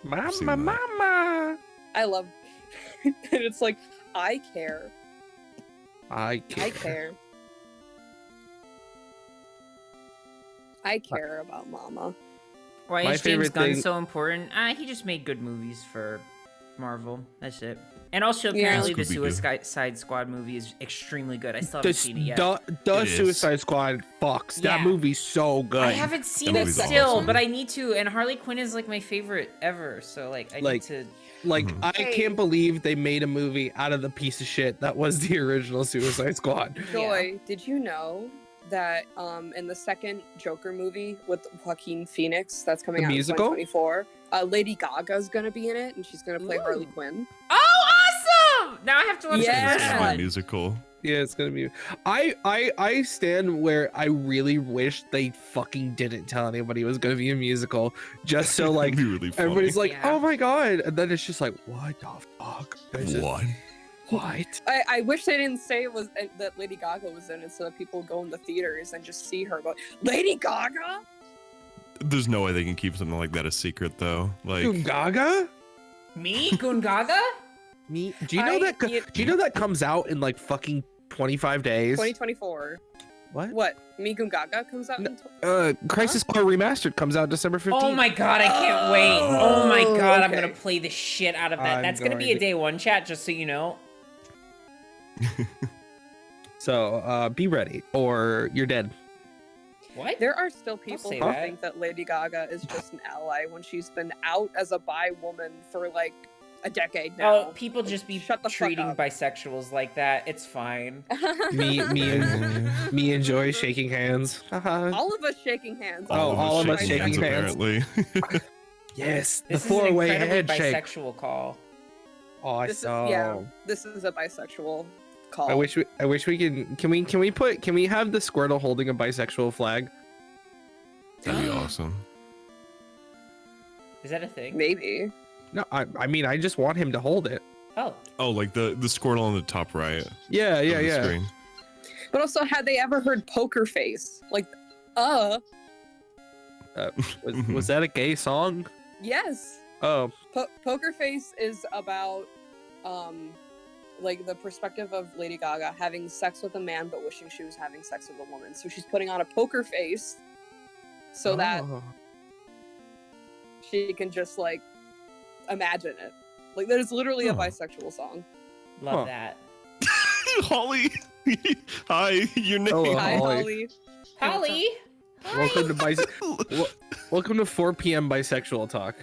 seen Mama, that. mama. I love and it's like I care. I care. I care. I care about mama. Why My is James favorite Gunn thing- so important? He just made good movies for Marvel. That's it. And also, Yeah. apparently, the Scooby-Doo. Suicide Squad movie is extremely good. I still haven't The, seen it yet. the It is. Suicide Squad fucks. That Yeah. movie's so good. I haven't seen That it movie's still, awesome. but I need to. And Harley Quinn is like my favorite ever. So like, I Like, need to. Like, Mhm. I Hey. can't believe they made a movie out of the piece of shit that was the original Suicide Squad. Joy, did you know that in the second Joker movie with Joaquin Phoenix that's coming The out musical? in 2024, Lady Gaga's gonna be in it and she's gonna play Ooh. Harley Quinn. Oh, awesome! Now I have to watch Yeah. It's the a first one. musical. Yeah, it's gonna be. I stand where I really wish they fucking didn't tell anybody it was gonna be a musical, just so like It'd be really funny. everybody's like, Yeah. oh my god, and then it's just like, what the fuck? There's a- What? What? I wish they didn't say it was that Lady Gaga was in it so that people go in the theaters and just see her go, Lady Gaga? There's no way they can keep something like that a secret, though. Like, Dude, Gaga? Me, Gungaga? Me? Do you know that? Do you know that comes out in like fucking 25 days? 2024. What? What? Migun Gaga comes out No. in Crisis Core Remastered comes out December 15th. Oh my god, I can't wait. Oh my god, I'm okay. gonna play the shit out of that. I'm That's gonna be going a to- day one chat, just so you know. So be ready, or you're dead. What? There are still people say who that. think that Lady Gaga is just an ally when she's been out as a bi woman for like a decade now. Oh, people just be Shut the fuck treating up. bisexuals like that. It's fine. Me and Joy shaking hands. Haha. All of us shaking hands. all of us shaking hands. apparently. Yes, the This is an four-way incredibly handshake. bisexual call. Oh, This is, yeah, this is a bisexual call. I wish we can we have the Squirtle holding a bisexual flag? That'd be awesome. Is that a thing? Maybe. No, I mean I just want him to hold it. Oh. Oh, like the Squirtle on the top right. Yeah, of yeah, the yeah. Screen. But also, had they ever heard Poker Face? Like, Was that a gay song? yes. Oh, Poker Face is about, like the perspective of Lady Gaga having sex with a man but wishing she was having sex with a woman. So she's putting on a poker face so that oh. she can just like imagine it. Like there's literally a Huh. bisexual song. Love Huh. that. Holly, hi. Your name. Hello. Hi, Holly. Holly. Holly. Welcome to welcome to 4 p.m. bisexual talk.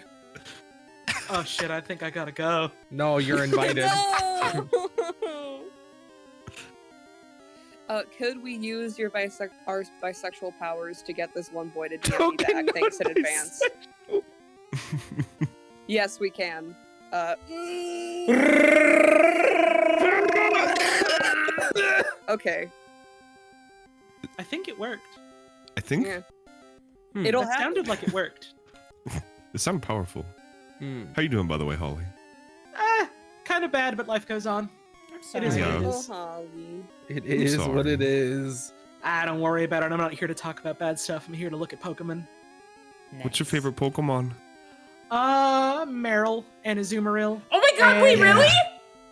Oh shit, I think I gotta go. No, you're invited. No! Could we use your our bisexual powers to get this one boy to D&D Token back? Thanks in non-bisexual. advance. Yes, we can. Okay. I think it worked. I think Yeah. Hmm. It'll That happen. sounded like it worked. it sounded powerful. Hmm. How you doing, by the way, Holly? Kind of bad, but life goes on. I'm It is Yeah. what it Oh, is. Holly. It is what sorry. it is. Don't worry about it. I'm not here to talk about bad stuff. I'm here to look at Pokemon. What's your Nice. favorite Pokemon? Meryl and Azumarill. Oh my god, wait, And- really?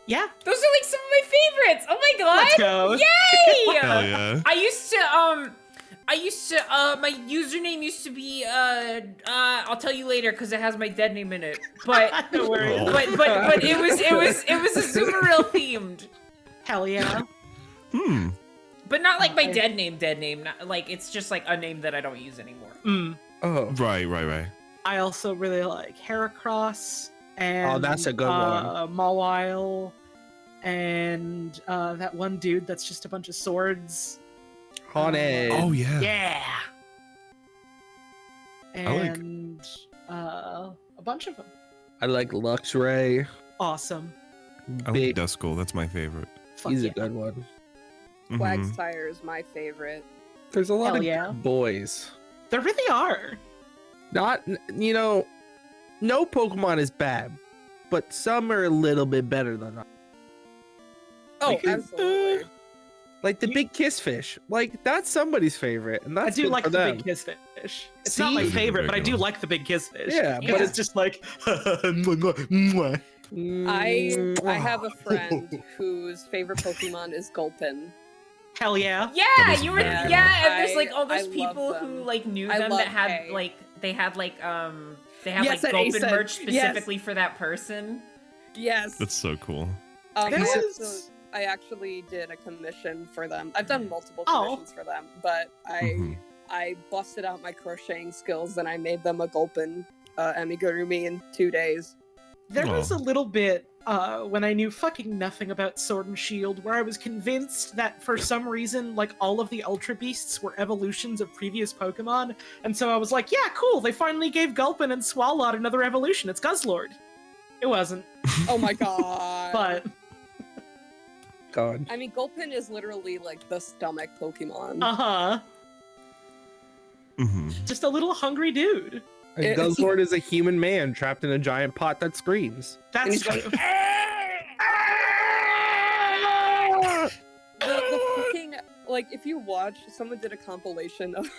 Yeah, Those are like some of my favorites. Oh my god. let's go. Yay! Hell yeah. I used to, my username used to be, I'll tell you later because it has my dead name in it. But, No worries. Oh. but it was Azumarill themed. Hell yeah. But not like my I- dead name. Not, like, it's just like a name that I don't use anymore. Oh, Right. I also really like Heracross and that's a good one. Mawile and that one dude that's just a bunch of swords. Haunted. Oh yeah. Yeah. like- And a bunch of them. I like Luxray. Awesome. I like Big, Duskull. That's my favorite. Fuck he's yeah. a good one. Mhm. Quagsire is my favorite. There's a lot Hell of yeah. good boys. There really are. Not, no Pokemon is bad, but some are a little bit better than others. Oh, Like, absolutely. Like the big kiss fish. Like, that's somebody's favorite, and that's I do good like for the them. big kiss fish. It's not my See? favorite, but I do Ridiculous. like the big kiss fish. Yeah, But but it's just like I Mm, have a friend whose favorite Pokemon is Gulpin. hell yeah. Yeah, That is you were. very Yeah, cool. and there's like all I those love people them. who like knew I them love that had Hay. like they had like Yes, that Gulpin Ace merch said. Yes. specifically for that person. Yes. That's so cool. There was- I actually did a commission for them. I've done multiple Oh. commissions for them, but Mhm. I busted out my crocheting skills and I made them a Gulpin amigurumi in 2 days. There was Aw. a little bit when I knew fucking nothing about Sword and Shield where I was convinced that for some reason, like, all of the Ultra Beasts were evolutions of previous Pokemon. And so I was like, yeah, cool, they finally gave Gulpin and Swalot another evolution. It's Guzzlord. It wasn't, Oh my god. but God. I mean, Gulpin is literally like the stomach Pokemon. uh-huh. Mhm. Just a little hungry dude. And It- Guzzlord is a human man trapped in a giant pot that screams. That's And he's true. like, the fucking, like, if you watch, someone did a compilation of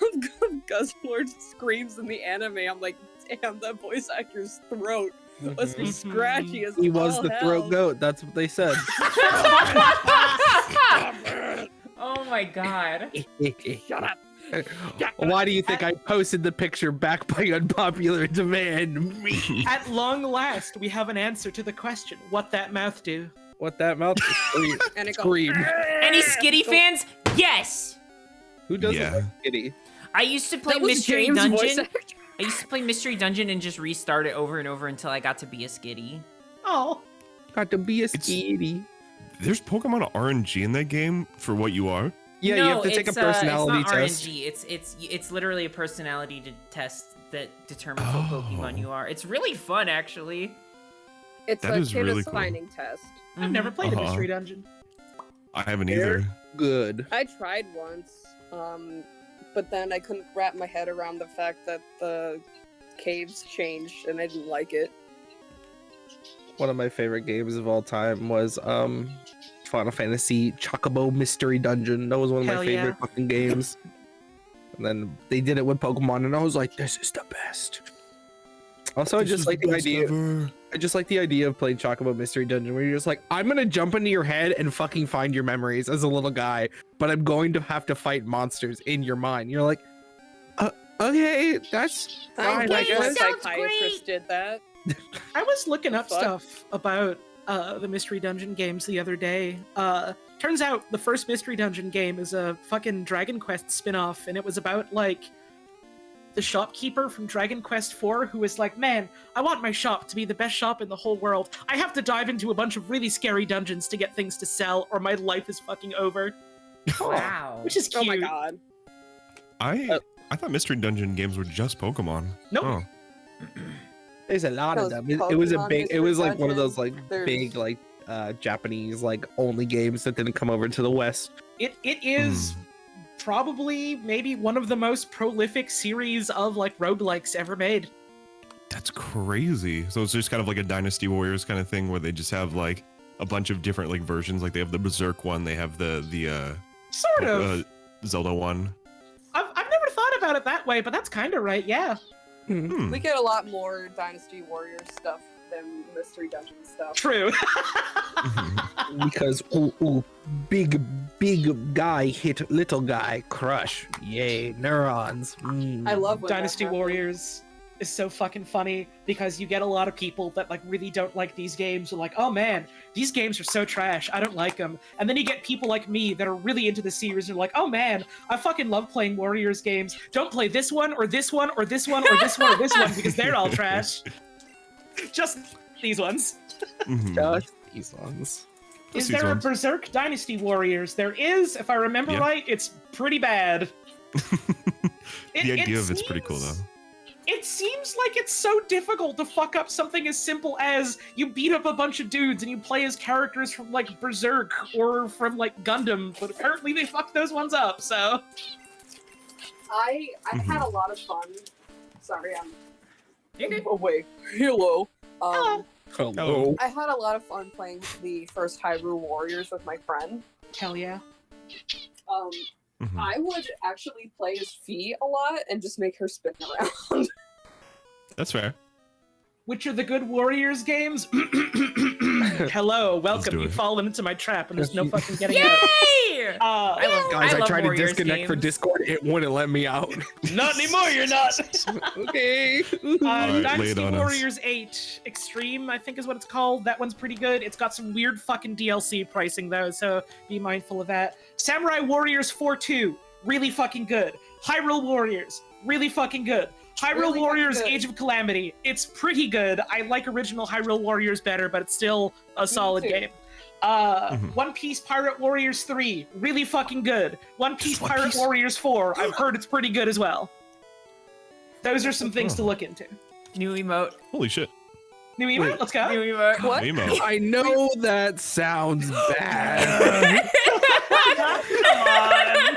Guzzlord's screams in the anime. I'm like, damn, that voice actor's throat must be Mhm. scratchy as He was all the throat hell. goat. That's what they said. Oh my god. Shut up. Why do you think I posted the picture back by unpopular demand? Me. At long last, we have an answer to the question, what that mouth do? What that mouth scream? And it goes, Scream. Any Skitty fans? Yes. Who doesn't Yeah. like Kitty? I used to play That was Mystery James' voice Dungeon. actor. I used to play Mystery Dungeon and just restart it over and over until I got to be a Skitty. Oh, Got to be a It's- Skitty. There's Pokemon RNG in that game for what you are. Yeah, no, you have to take a it's, personality it's not test. RNG. It's literally a personality test that determines what Pokemon Oh. you are. It's really fun, actually. It's That a is kid really cool. signing test. I've never played a Uh-huh. Mystery Dungeon. I haven't They're- either. Good. I tried once, but then I couldn't wrap my head around the fact that the caves changed and I didn't like it. One of my favorite games of all time was Final Fantasy Chocobo Mystery Dungeon. That was one of Hell my yeah. favorite fucking games. And then they did it with Pokemon, and I was like, "This is the best." Also, I This just is like the best idea. ever. I just like the idea of playing Chocobo Mystery Dungeon, where you're just like, "I'm gonna jump into your head and fucking find your memories as a little guy, but I'm going to have to fight monsters in your mind." You're like, "Okay, that's fine, I wish my guess." Sounds psychiatrist did that. I was looking up Fuck. stuff about the Mystery Dungeon games the other day. Turns out the first Mystery Dungeon game is a fucking Dragon Quest spin-off, and it was about, like, the shopkeeper from Dragon Quest IV who was like, man, I want my shop to be the best shop in the whole world. I have to dive into a bunch of really scary dungeons to get things to sell, or my life is fucking over. Wow. Which is cute. Oh my god. I thought Mystery Dungeon games were just Pokemon. Nope. Oh. There's a lot of Those them. It was a Pokemon big. It Mystery was like one of those Dungeon, like there's- big like Japanese like only games that didn't come over to the West. It is probably maybe one of the most prolific series of, like, roguelikes ever made. That's crazy. So it's just kind of like a Dynasty Warriors kind of thing where they just have like a bunch of different like versions. Like they have the Berserk one, they have the Sort of. Zelda one. I've never thought about it that way, but that's kind of right, yeah. Hmm. We get a lot more Dynasty Warrior stuff than Mystery Dungeon stuff. True. Because big guy hit little guy, crush. Yay, neurons. I love when that Dynasty happens. Warriors. is so fucking funny because you get a lot of people that like really don't like these games are like, oh man, these games are so trash, I don't like them. And then you get people like me that are really into the series and are like, oh man, I fucking love playing Warriors games. Don't play this one or this one or this one or this one or this one because they're all trash. Just these ones. Just these ones. Is there a Berserk Dynasty Warriors? There is, if I remember right. It's pretty bad. The idea of it's pretty cool though. It seems like it's so difficult to fuck up something as simple as you beat up a bunch of dudes and you play as characters from like Berserk or from like Gundam, but apparently they fucked those ones up, so. I had a lot of fun. Sorry, Okay. Oh wait, hello. Hello. I had a lot of fun playing the first Hyrule Warriors with my friend. Hell yeah. I would actually play as Fee a lot and just make her spin around. That's fair. Which are the good Warriors games? Hello, welcome. You've fallen into my trap and there's no fucking getting out. Yay! Guys, I love tried to Warriors disconnect for games. Discord. It wouldn't let me out. Not anymore, you're not! Okay. Alright, lay it Dynasty on us. Warriors 8 Extreme, I think is what it's called. That one's pretty good. It's got some weird fucking DLC pricing though, so be mindful of that. Samurai Warriors 4-2, really fucking good. Hyrule Warriors, really fucking good. Hyrule Really Warriors fucking good. Age of Calamity, it's pretty good. I like original Hyrule Warriors better, but it's still a solid too. game. One Piece Pirate Warriors 3, really fucking good. One Piece One Pirate Piece? Warriors 4, I've heard it's pretty good as well. Those are some things to look into. New emote. Holy shit. New emote, let's go. New emote. What? Emo. I know that sounds bad. Come on.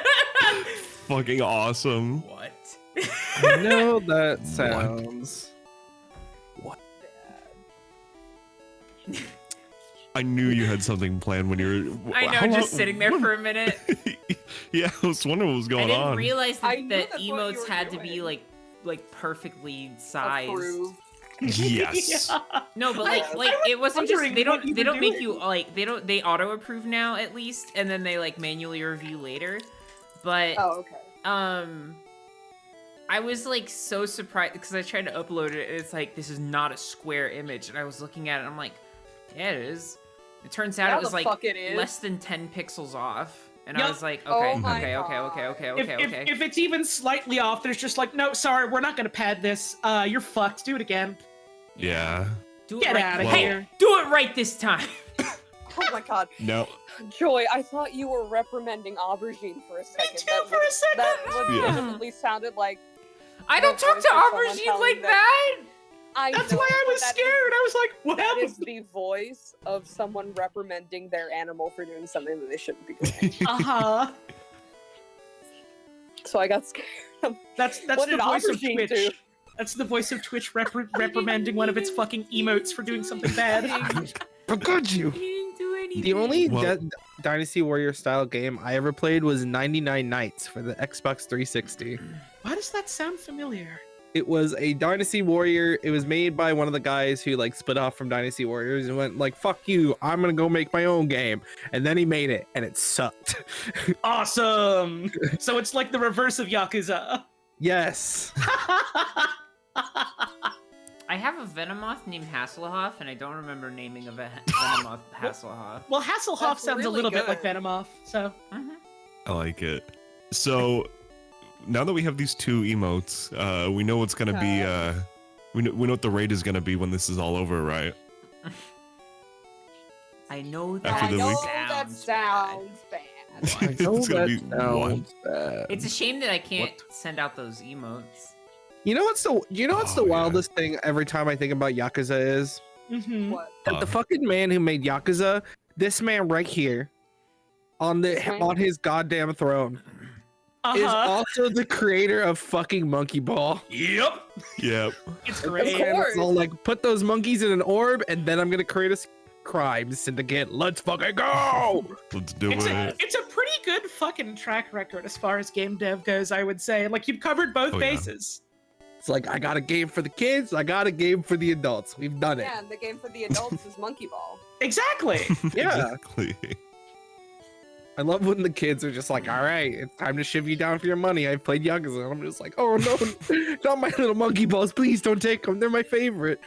Fucking awesome. What? I know that sounds. I knew you had something planned when you were. I know, how just long- sitting there what- for a minute. Yeah, I was wondering what was I going didn't on. realize I that, knew that that's what you emotes were had to be doing. like perfectly sized. Approve. Yes. No, but I like was it wasn't just wondering they what you don't were make doing. you like they auto approve now at least, and then they like manually review later. But Oh, okay. I was like so surprised because I tried to upload it and it's like this is not a square image, and I was looking at it and I'm like, yeah, it is. It turns out Yeah, it was the like fuck it is. less than 10 pixels off. And Yup. I was like, Oh okay, my okay, okay, God. okay, okay, okay, okay. If it's even slightly off, there's just like, no, sorry, we're not gonna pad this. You're fucked. Do it again. Yeah. Do it Get right. outta Hey, here. do it right this time. Oh my god. No. Joy, I thought you were reprimanding Aubergine for a second. too, for a second. That Yeah. legitimately sounded like I don't The talk voice to of someone Aubergine telling like them- that. I That's know, why I but was that scared. is- I was like, what That happened? is the voice of someone reprimanding their animal for doing something that they shouldn't be doing. Uh-huh. So I got scared. That's What the did voice of Aubergine Twitch. do? That's the voice of Twitch reprimanding one of its fucking emotes for doing something bad. Forgot you. He didn't do anything. The only Well- Dynasty Warrior style game I ever played was 99 Nights for the Xbox 360. Why does that sound familiar? It was a Dynasty Warrior. It was made by one of the guys who like split off from Dynasty Warriors and went like, "Fuck you! I'm gonna go make my own game." And then he made it, and it sucked. Awesome! So it's like the reverse of Yakuza. Yes. I have a Venomoth named Hasselhoff, and I don't remember naming a Venomoth Hasselhoff. Well, Hasselhoff That's sounds a really little bit good. like Venomoth, so... I like it. So now that we have these two emotes, we know what's gonna be. We know what the raid is gonna be when this is all over, right? I know that After I the know week. that sounds bad. I know It's gonna that be sounds bad. It's a shame that I can't send out those emotes. You know what's the Oh, yeah. wildest thing every time I think about Yakuza is Mm-hmm. What? that the fucking man who made Yakuza, this man right here, on his goddamn throne, is Uh-huh. also the creator of fucking Monkey Ball. Yep. Yep. It's And great. course. it's all like, put those monkeys in an orb, and then I'm gonna create a crime syndicate. Let's fucking go! Let's do It's a, it. it's a pretty good fucking track record as far as game dev goes, I would say. Like, you've covered both Oh, yeah. bases. It's like, I got a game for the kids, I got a game for the adults. We've done it. Yeah, and the game for the adults is Monkey Ball. Exactly. Yeah. Exactly. I love when the kids are just like, all right, it's time to shiv you down for your money. I've played Yakuza. And I'm just like, oh no, not my little monkey balls. Please don't take them. They're my favorite.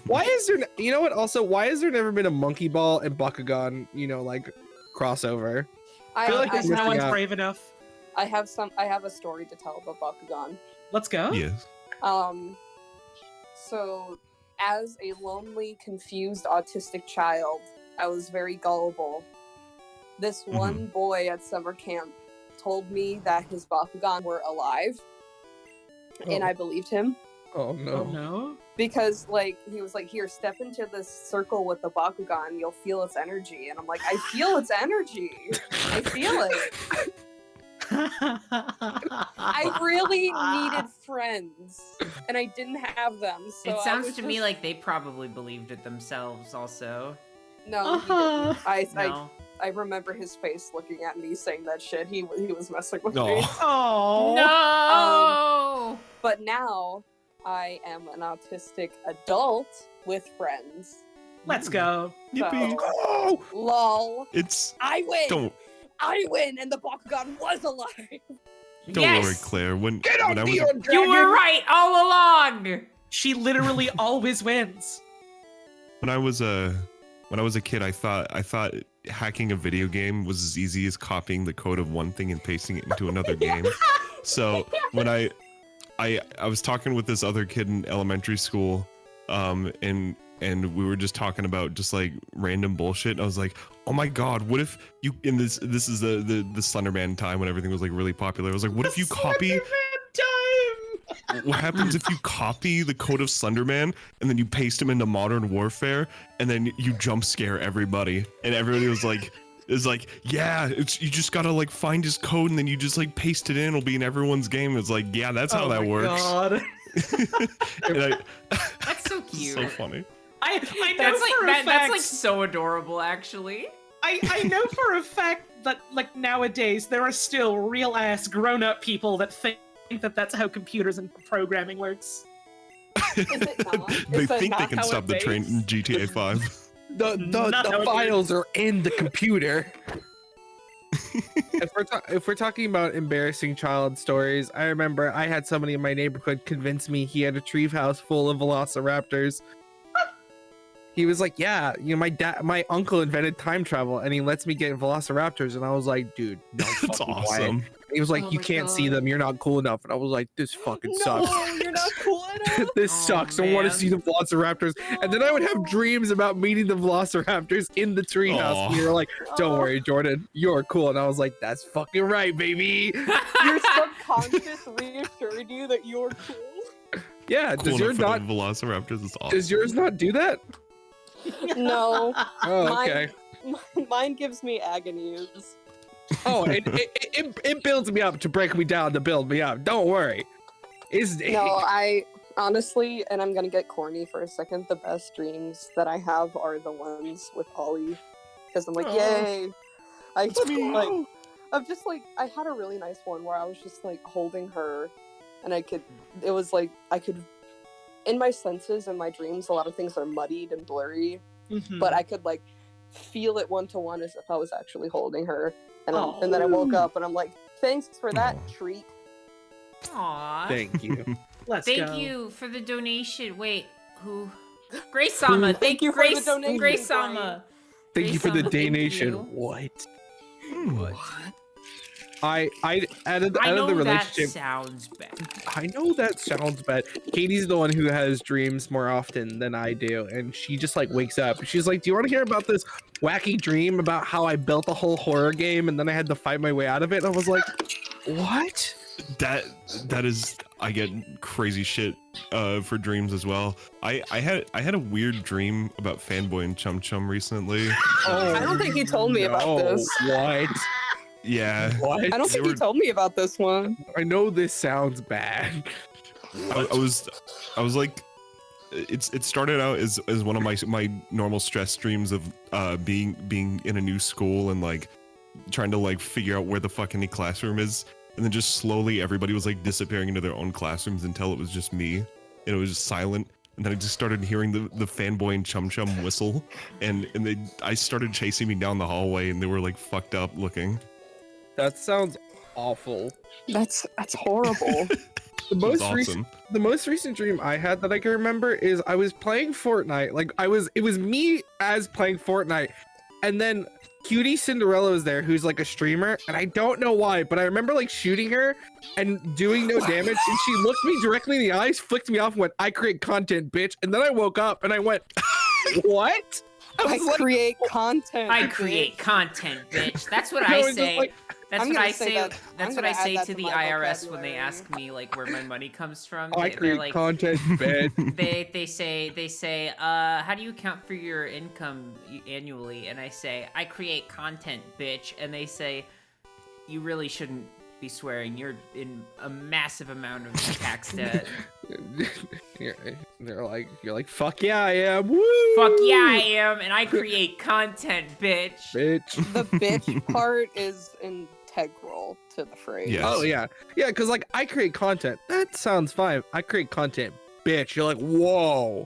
Why is there, you know what? Also, why has there never been a monkey ball and Bakugan, like crossover? I feel like Because they're no missing one's out. brave enough. I have a story to tell about Bakugan. Let's go. Yes. So as a lonely, confused, autistic child, I was very gullible. This one boy at summer camp told me that his Bakugan were alive, and Oh. I believed him. Oh no. Oh no. Because, he was like, here, step into this circle with the Bakugan, you'll feel its energy. And I'm like, I feel its energy. I feel it. I really needed friends, and I didn't have them. So It I sounds was to me just- like they probably believed it themselves also. No, he didn't. No. I remember his face looking at me saying that shit. He was messing with No. me. Oh. No! But now I am an autistic adult with friends. Let's go. Yippee. Oh, Lol. It's I win. don't I win, and the Bakugan was alive. don't Yes! worry, Claire. When get out when I the was a- dragon. You were right all along! She literally always wins. when I was a kid, I thought hacking a video game was as easy as copying the code of one thing and pasting it into another game. So when I was talking with this other kid in elementary school, and we were just talking about just like random bullshit. And I was like, oh my god, what if you in this is the Slenderman time when everything was like really popular. I was like, what if you copy what happens if you copy the code of Slenderman and then you paste him into Modern Warfare and then you jump scare everybody and everybody was like yeah, you just gotta like find his code and then you just like paste it in, it'll be in everyone's game. It's like, yeah, that's how Oh that my works. God. And That's so cute. so funny. I know That's like for a fact. that's like so adorable, actually. I know for a fact that like nowadays there are still real ass grown up people that think that that's how computers and programming works. Is it not? They Is that think they not can how stop it the train in makes? GTA 5. The Not how it files are in the computer. If we're talking about embarrassing child stories, I remember I had somebody in my neighborhood convince me he had a tree house full of velociraptors. He was like, yeah, my uncle invented time travel and he lets me get velociraptors. And I was like, dude, no That's fucking way. awesome. He was like, Oh you my can't see God. them. You're not cool enough. And I was like, this fucking sucks. No, you're not cool enough. This Oh, sucks. I want to man. see the velociraptors. And then I would have dreams about meeting the velociraptors in the treehouse. And you were like, don't worry, Jordan, you're cool. And I was like, that's fucking right, baby. Your subconscious reassured you that you were cool. Yeah, Cool does yours enough for not? the Velociraptors is awesome. Does yours not do that? No, Oh, Mine- okay. mine gives me agonies. Oh, it builds me up to break me down to build me up. Don't worry. No, I honestly, and I'm gonna get corny for a second. The best dreams that I have are the ones with Ollie, because I'm like, Aw. yay! I It's me. like, I'm just like, I had a really nice one where I was just like holding her, and it was like I could, in my senses and my dreams, a lot of things are muddied and blurry, Mhm. but I could like feel it one to one as if I was actually holding her, and then I woke up and I'm like, thanks for that Aw. treat. Aw. Thank you. Let's Thank go. you for the donation. Wait, who? Grace Sama. Thank you for the Grace, donation, Grace Brian. Sama. Thank you for the Grace, thank donation. you. What? What? I added I know the that relationship. sounds bad. I know that sounds bad. Katie's the one who has dreams more often than I do, and she just like wakes up. She's like, "Do you want to hear about this wacky dream about how I built a whole horror game and then I had to fight my way out of it?" And I was like, "What?" That is, I get crazy shit for dreams as well. I had a weird dream about Fanboy and Chum Chum recently. Oh, I don't think you told me about no. this. What? Yeah, What? I don't They think you were- told me about this one. I know this sounds bad. I was like, it started out as one of my normal stress dreams of being in a new school and like trying to like figure out where the fuck any classroom is, and then just slowly everybody was like disappearing into their own classrooms until it was just me, and it was just silent. and then I just started hearing the fanboy and Chum Chum whistle, and I started chasing me down the hallway, and they were like fucked up looking. That sounds awful. That's horrible. The most awesome. recent dream I had that I can remember is I was playing Fortnite. Like it was me as playing Fortnite, and then Cutie Cinderella was there, who's like a streamer, and I don't know why, but I remember like shooting her and doing no damage, and she looked me directly in the eyes, flicked me off, and went, "I create content, bitch." And then I woke up and I went, "What?" I was like, create content. I bitch. create content, bitch. That's what No, I it's just say. like- That's I'm what gonna I say say. that- That's I'm what I gonna add say that to to the my IRS when they vocabulary. ask me like where my money comes from. I They're create like, content, bitch. they say, how do you account for your income annually? And I say, I create content, bitch. And they say, you really shouldn't be swearing. You're in a massive amount of tax debt. You're like, fuck yeah, I am. Woo! Fuck yeah, I am, and I create content, bitch. Bitch. The bitch part is integral to the phrase. Yes. Oh yeah, yeah. Because like I create content. That sounds fine. I create content, bitch. You're like, whoa.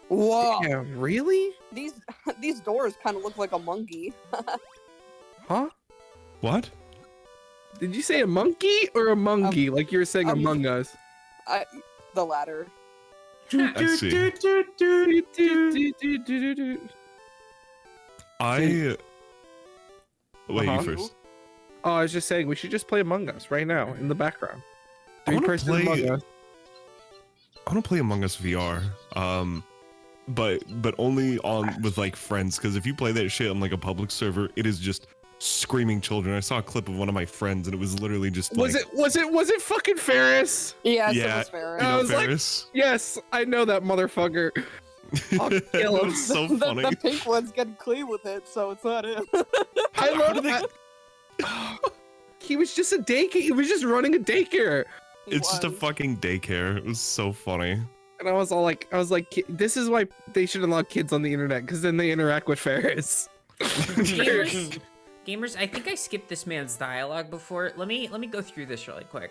Whoa. Yeah, really? These doors kind of look like a monkey. Huh? What? Did you say a monkey or a monkey? Like you were saying um, Among Us. The latter. I see. Wait, you Uh-huh. first. Oh, I was just saying we should just play Among Us right now in the background. I wanna 3-person play- Among Us. I want to play Among Us VR. But only on with like friends, because if you play that shit on like a public server, it is just screaming children. I saw a clip of one of my friends, and it was literally just like, Was it fucking Ferris? Yes, Yeah, it was fair. you I know, was like- Ferris. Yes, I know that motherfucker. I'll kill It him. was so the, funny. the pink one's getting clean with it, so it's not it. I How love do they- that. He was just a daycare. He was just running a daycare. It's just a fucking daycare. It was so funny. And I was like, this is why they should allow kids on the internet, because then they interact with Ferris. Gamers, I think I skipped this man's dialogue before. Let me go through this really quick.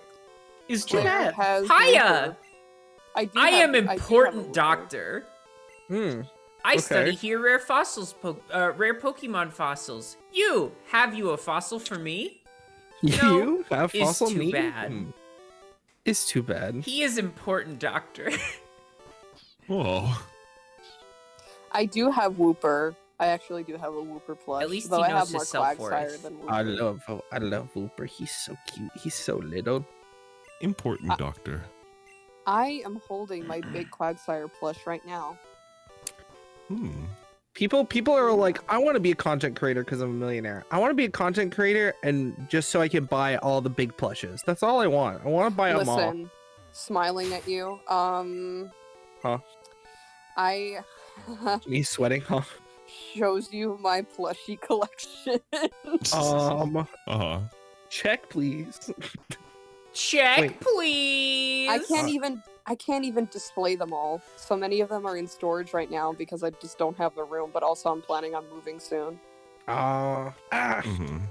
Is too Claire bad. has Hiya! Wooper. I am do have a important Wooper. doctor. Hmm. I Okay. study here rare fossils, rare Pokemon fossils. Have you a fossil for me? No, You have it's fossil too meat? bad. Hmm. It's too bad. He is important doctor. Whoa. I do have Wooper. I actually do have a Wooper plush. At least though he I knows have more his self-worth. Quagsire than Wooper. I love Wooper. He's so cute. He's so little. Important doctor. I am holding my big Quagsire plush right now. People are like, I want to be a content creator because I'm a millionaire. I want to be a content creator and just so I can buy all the big plushes. That's all I want. I want to buy them all. Listen, smiling at you. Huh? I Me sweating, huh? shows you my plushie collection. Uh-huh. Check please. Check, Wait. please. I can't even display them all. So many of them are in storage right now because I just don't have the room, but also I'm planning on moving soon. Mhm.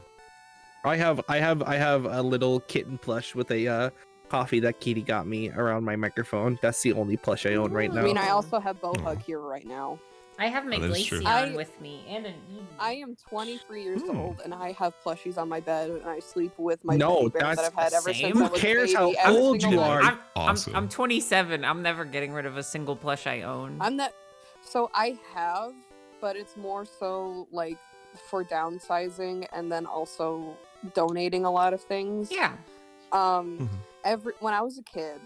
I have a little kitten plush with a coffee that Kitty got me around my microphone. That's the only plush I own right now. I mean, I also have Oh. Bowhug here right now. I have my Oh, that is true. Glaceon I- with me and an Eevee. I am 23 years Hmm. old and I have plushies on my bed and I sleep with my No, teddy bear that that's I've had ever same. since I Who was cares a how baby, every old single you night. are? Awesome. I'm 27. I'm never getting rid of a single plush I own. I'm not. So I have, but it's more so like for downsizing and then also donating a lot of things. Yeah. Mhm. When I was a kid,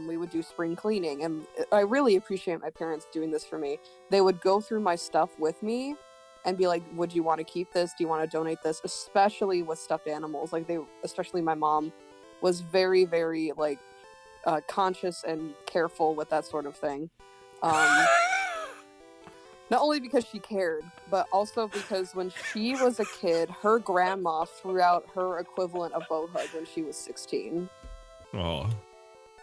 we would do spring cleaning, and I really appreciate my parents doing this for me. They would go through my stuff with me and be like, "Would you want to keep this? Do you want to donate this?" Especially with stuffed animals. Like especially my mom, was very, very like conscious and careful with that sort of thing. Not only because she cared, but also because when she was a kid, her grandma threw out her equivalent of Bowhug when she was 16. Oh.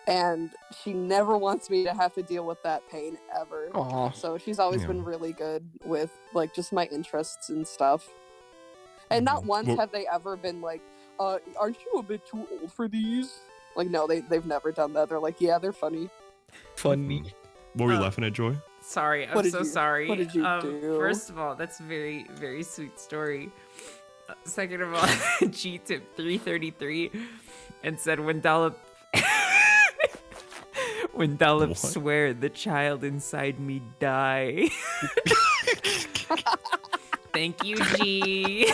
And she never wants me to have to deal with that pain ever. Aw. So she's always Yeah. been really good with like just my interests and stuff. And not Mhm. once Well- have they ever been like, aren't you a bit too old for these? Like, no, they've never done that. They're like, yeah, they're funny. Funny. What were you laughing at, Joy? Sorry, I'm What did so you- sorry. what did you do? First of all, that's a very, very sweet story. Second of all, G tipped 333 and said when Dollop What? swear the child inside me die. Thank you, G.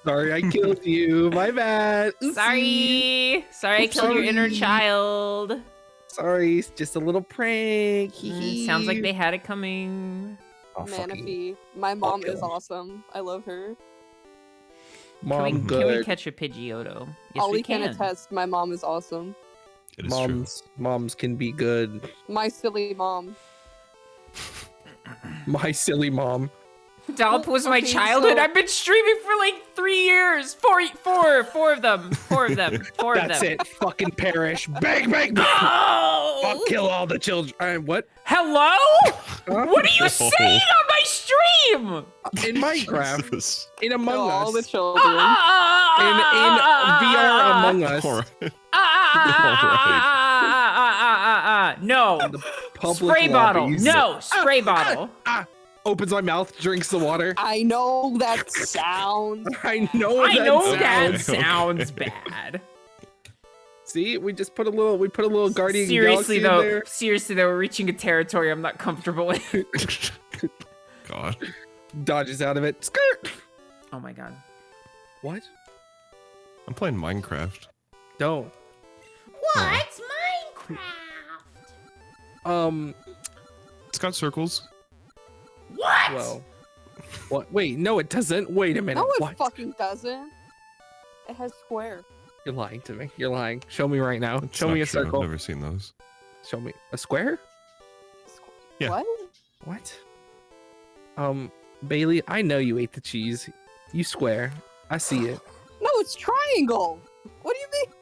Sorry, I killed you. My bad. Oopsie. Sorry I killed your inner Sorry. child. Sorry, it's just a little prank. Sounds like they had it coming. Oh, fucking Manaphy. My mom kill is him. awesome. I love her. mom. Can we Good. catch a Pidgeotto? Yes, Ollie we can can. attest. My mom is awesome. It is true. Moms can be good. My silly mom. My silly mom. Dollop was my Okay, childhood. so- I've been streaming for like 3 years. Four of them. That's it. Fucking perish. Bang, bang, bang. Oh! I'll kill all the children. What? Hello? Huh? What are you saying on my stream? In Minecraft. Jesus. In Among Kill all the Us. children. In VR Among Us. All right. No. Public Spray bottle. lobbies. No. Spray bottle. Opens my mouth, drinks the water. I know that sound. I know I know that sounds. sounds bad. See, we just put a little Guardian Seriously Galaxy though, we're reaching a territory I'm not comfortable in. God. in there. Dodges out of it. Skirt. Oh my god. What? I'm playing Minecraft. Don't. What's Minecraft? It's got circles. What? Well. What? Wait, no, it doesn't. Wait a minute. No, it What? fucking doesn't. It has square. You're lying to me. You're lying. Show me right now. It's Show not me a true. circle. I've never seen those. Show me a square. Yeah. What? What? Bailey, I know you ate the cheese. You square. I see it. No, it's triangle. What do you mean?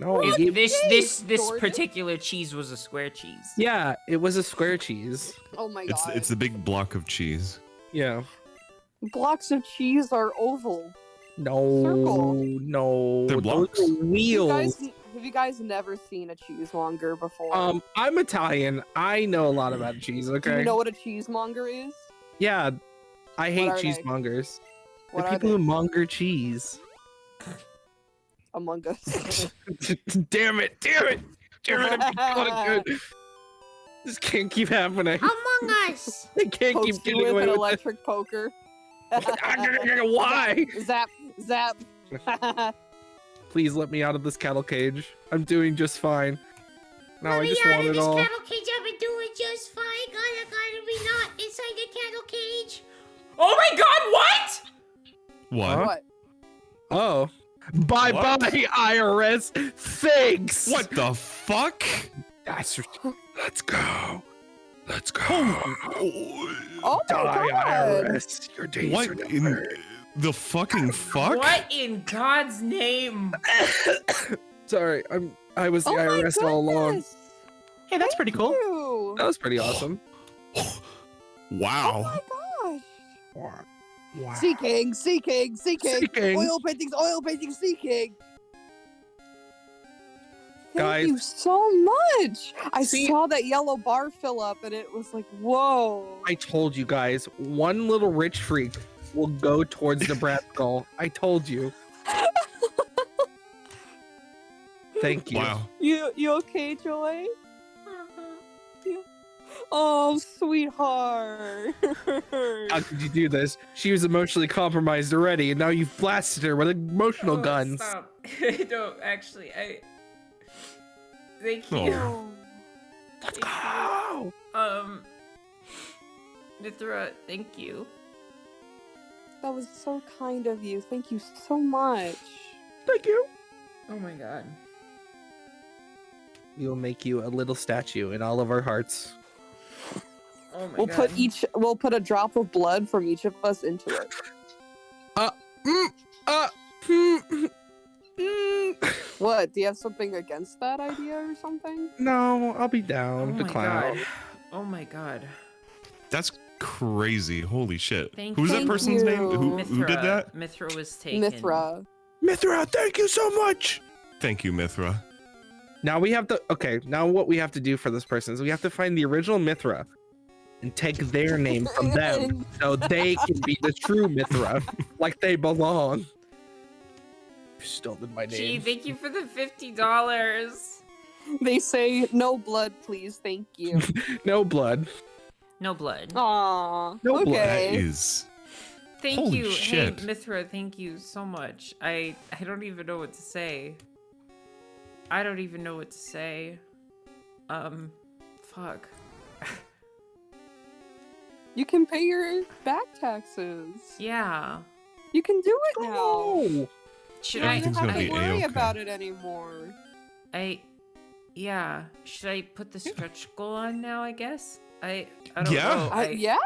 No, it, This Jordan? particular cheese was a square cheese. yeah, it was a square cheese. Oh my It's god. it's the big block of cheese. Yeah. Blocks of cheese are oval. No, Circle. no. They're those blocks. are You wheels. guys, have you guys never seen a cheesemonger before? I'm Italian. I know a lot about cheese. Do Okay. you know what a cheesemonger is? Yeah, I hate are they? cheesemongers. What the are people they? who monger cheese. Among Us. Damn it! Damn it! Damn it! I'm feeling good. This can't keep happening. Among Us. They can't Pokes keep you getting with away an with it. electric poker. Why? Zap, zap. Please let me out of this cattle cage. I'm doing just fine. No, Let I me just out want of it this all. cattle cage. I've been doing just fine. Gotta be not inside the cattle cage. Oh my god, what? What? Huh? What? Oh. Bye bye, IRS. Thanks. What the fuck? That's Let's go. Let's go. Oh my die, god. IRS. Your days What are in numbered. the fucking fuck? What in God's name? Sorry, I was the Oh my IRS all along. goodness. Hey, that's pretty cool. Ew. That was pretty awesome. Oh Wow. my gosh. Wow. Sea King, Sea King, Sea King. Sea King. Oil paintings, Sea King. Thank Guys. you so much. I See- saw that yellow bar fill up and it was like, whoa. I told you guys, one little rich freak will go towards the brat skull. I told you. Thank you. Wow. You okay, Joy? Oh, sweetheart. How could you do this? She was emotionally compromised already, and now you've blasted her with emotional Oh, guns. Stop. No, actually, Thank you. Oh. Let's go. Mithra, thank you. That was so kind of you. Thank you so much. Thank you. Oh my god. We will make you a little statue in all of our hearts. Oh my We'll god. we'll put a drop of blood from each of us into it. What? Do you have something against that idea or something? No, I'll be Oh down to my clown. god. Oh my god. That's crazy. Holy shit. Thank Who's that you. person's name? Who Mithra. did that? Mithra was taken. Mithra. Mithra, thank you so much. Thank you, Mithra. Now we have to. Okay, now what we have to do for this person is we have to find the original Mithra and take their name from them, so they can be the true Mithra, like they belong. You stolen my Gee, name. thank you for the $50. They say no blood, please. Thank you. No blood. No blood. Aww. No blood. That Okay. is. Thank Holy you. shit. Hey, Mithra, thank you so much. I don't even know what to say. I don't even know what to say. Fuck. You can pay your back taxes. Yeah. You can do it now. Oh, Should You don't Everything's have gonna to be worry A-okay. about it anymore. Yeah. Should I put the stretch goal on now, I guess? I don't Yeah. know. Yeah.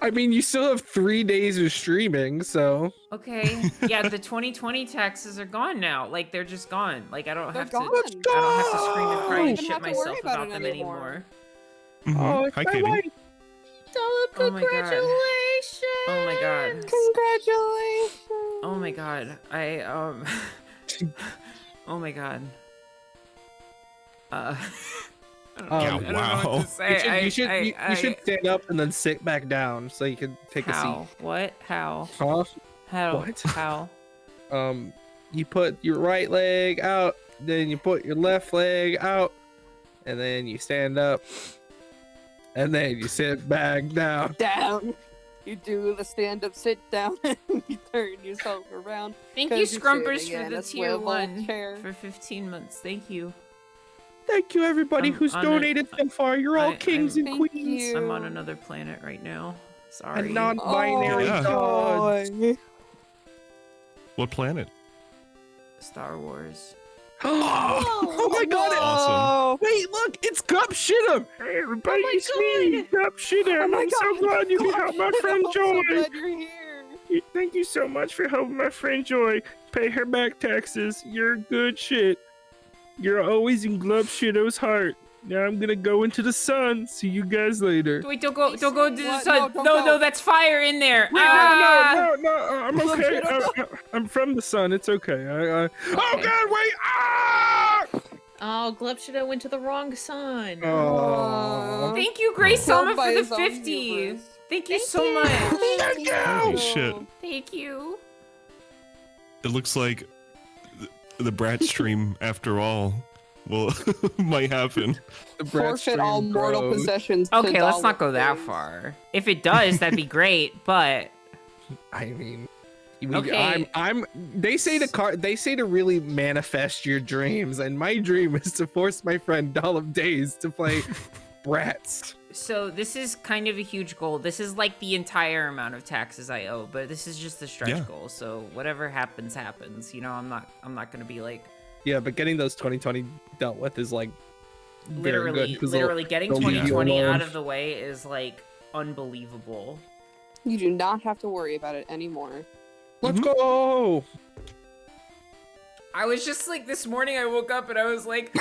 I mean, you still have 3 days of streaming, so Okay. Yeah, the 2020 taxes are gone now. Like they're just gone. Like I don't They're have gone. to I don't have to scream and cry You and don't shit have to worry myself about about it them anymore. anymore. Mhm. it's Hi, my Katie. wife. Tell them Oh my God. congratulations. Oh my god. Congratulations. Oh my god. Oh my god. I don't know, Yeah, I don't know wow. what to say. You should stand up and then sit back down so you can take a How? seat. What? How? Huh? How? What? How? You put your right leg out, then you put your left leg out, and then you stand up, and then you sit back down. Down. You do the stand up, sit down, and you turn yourself around. Thank you, 'Cause you're Scrumpers, sitting for in the a tier swivel 1 chair. for 15 months. Thank you. Thank you, everybody I'm who's on a- donated so far. You're all kings and Thank queens you. I'm on another planet right now. Sorry. and non-binary Yeah. gods. joy. What planet? Star Wars. Oh my god! Awesome. Wait, look, it's Gup Shit'em! Hey, everybody, it's me, Gup Shit'em. Oh my I'm so God. glad you can help my friend I'm so Joy. glad you're here. Thank you so much for helping my friend Joy pay her back taxes. You're good shit. You're always in Glub Shitto's heart. Now I'm gonna go into the sun. See you guys later. Wait, don't go to the What? sun. No, No, don't no, go. that's fire in there. Wait, Ah! no, I'm Glub okay. Shitto. I'm from the sun. It's okay. Oh Okay. God, wait! Ah! Oh, Glepshido went to the wrong sun. Oh. Thank you, Grace Killed Selma, by for the his own 50. hubris. Thank you so much. Thank you. Holy shit. Thank you. It looks like the Brat stream, after all, will might happen. The Brat Forfeit all stream mortal grows. possessions. to Okay, let's dollar not go that bills. far. If it does, that'd be great, but I mean, Okay. They say to really manifest your dreams, and my dream is to force my friend Doll of Days to play Brats. so this is kind of a huge goal. This is like the entire amount of taxes I owe, but this is just the stretch Yeah. goal. So whatever happens, happens. You know, I'm not gonna be like Yeah, but getting those 2020 dealt with is like very good, 'cause literally getting they'll leave you 2020 alone. out of the way is like unbelievable. You do not have to worry about it anymore. Let's go. I was just like this morning I woke up and I was like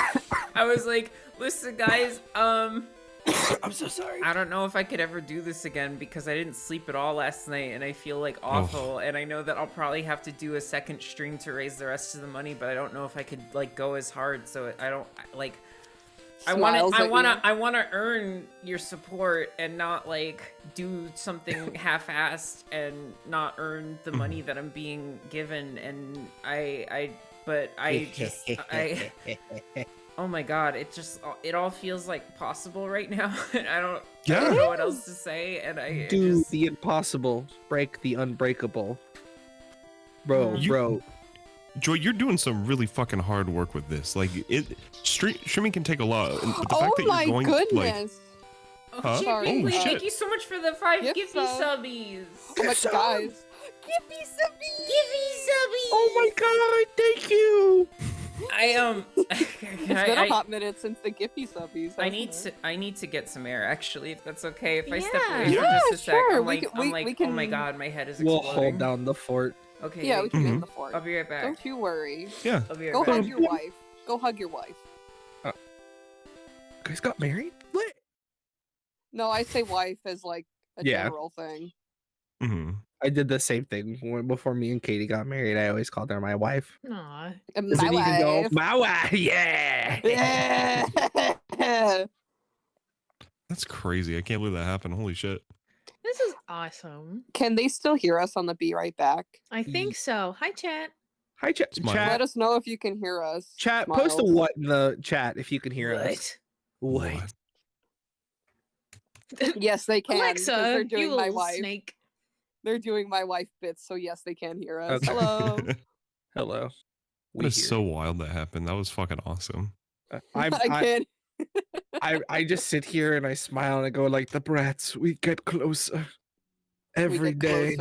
listen guys, I'm so sorry. I don't know if I could ever do this again because I didn't sleep at all last night and I feel like awful and I know that I'll probably have to do a second stream to raise the rest of the money, but I don't know if I could like go as hard, so I don't like I Smiles at you. want to earn your support and not like do something half-assed and not earn the money that I'm being given, and I oh my god, it all feels like possible right now. And I don't know what else to say, and Do the impossible, break the unbreakable. Bro, Joy, you're doing some really fucking hard work with this. Like, streaming can take a lot, but the fact that my you're going like, goodness. Huh? Chippy, Sorry. Holy thank shit. you so much for the 5 Gift Giffy sub. subbies. Oh my guys. Gippy subby. Giffy subby. Oh my god, thank you. It's been a hot minute since the Gippy subbies. I need to get some air, actually, if that's okay. If I step Yeah. away for Yeah, just a sec, sure. I'm We like, can- I'm we like, can- oh my god, my head is We'll exploding. hold down the fort. Okay, Yeah, we wait, can get in Mhm. the fort. I'll be right back. Don't you worry. yeah. I'll be Go right back. hug your wife. Go hug your wife. You guys got married? Lit. No, I say wife as like a Yeah. general thing. hmm I did the same thing before me and Katie got married. I always called her my wife. Aw. Does My it even go, wife. my wife? Yeah. Yeah. That's crazy. I can't believe that happened. Holy shit. This is awesome. Can they still hear us on the Be Right Back? I think so. Hi, chat. Hi, chat. Smile. Chat. Let us know if you can hear us. Chat. Post a Smiles. what in the chat if you can hear us. What? Yes, they can. because Alexa, they're you doing my little wife. snake. They're doing my wife bits, so yes, they can hear us. Okay. Hello. Hello. That is so wild that happened. That was fucking awesome. I just sit here and I smile and I go like, the brats, we get closer every day.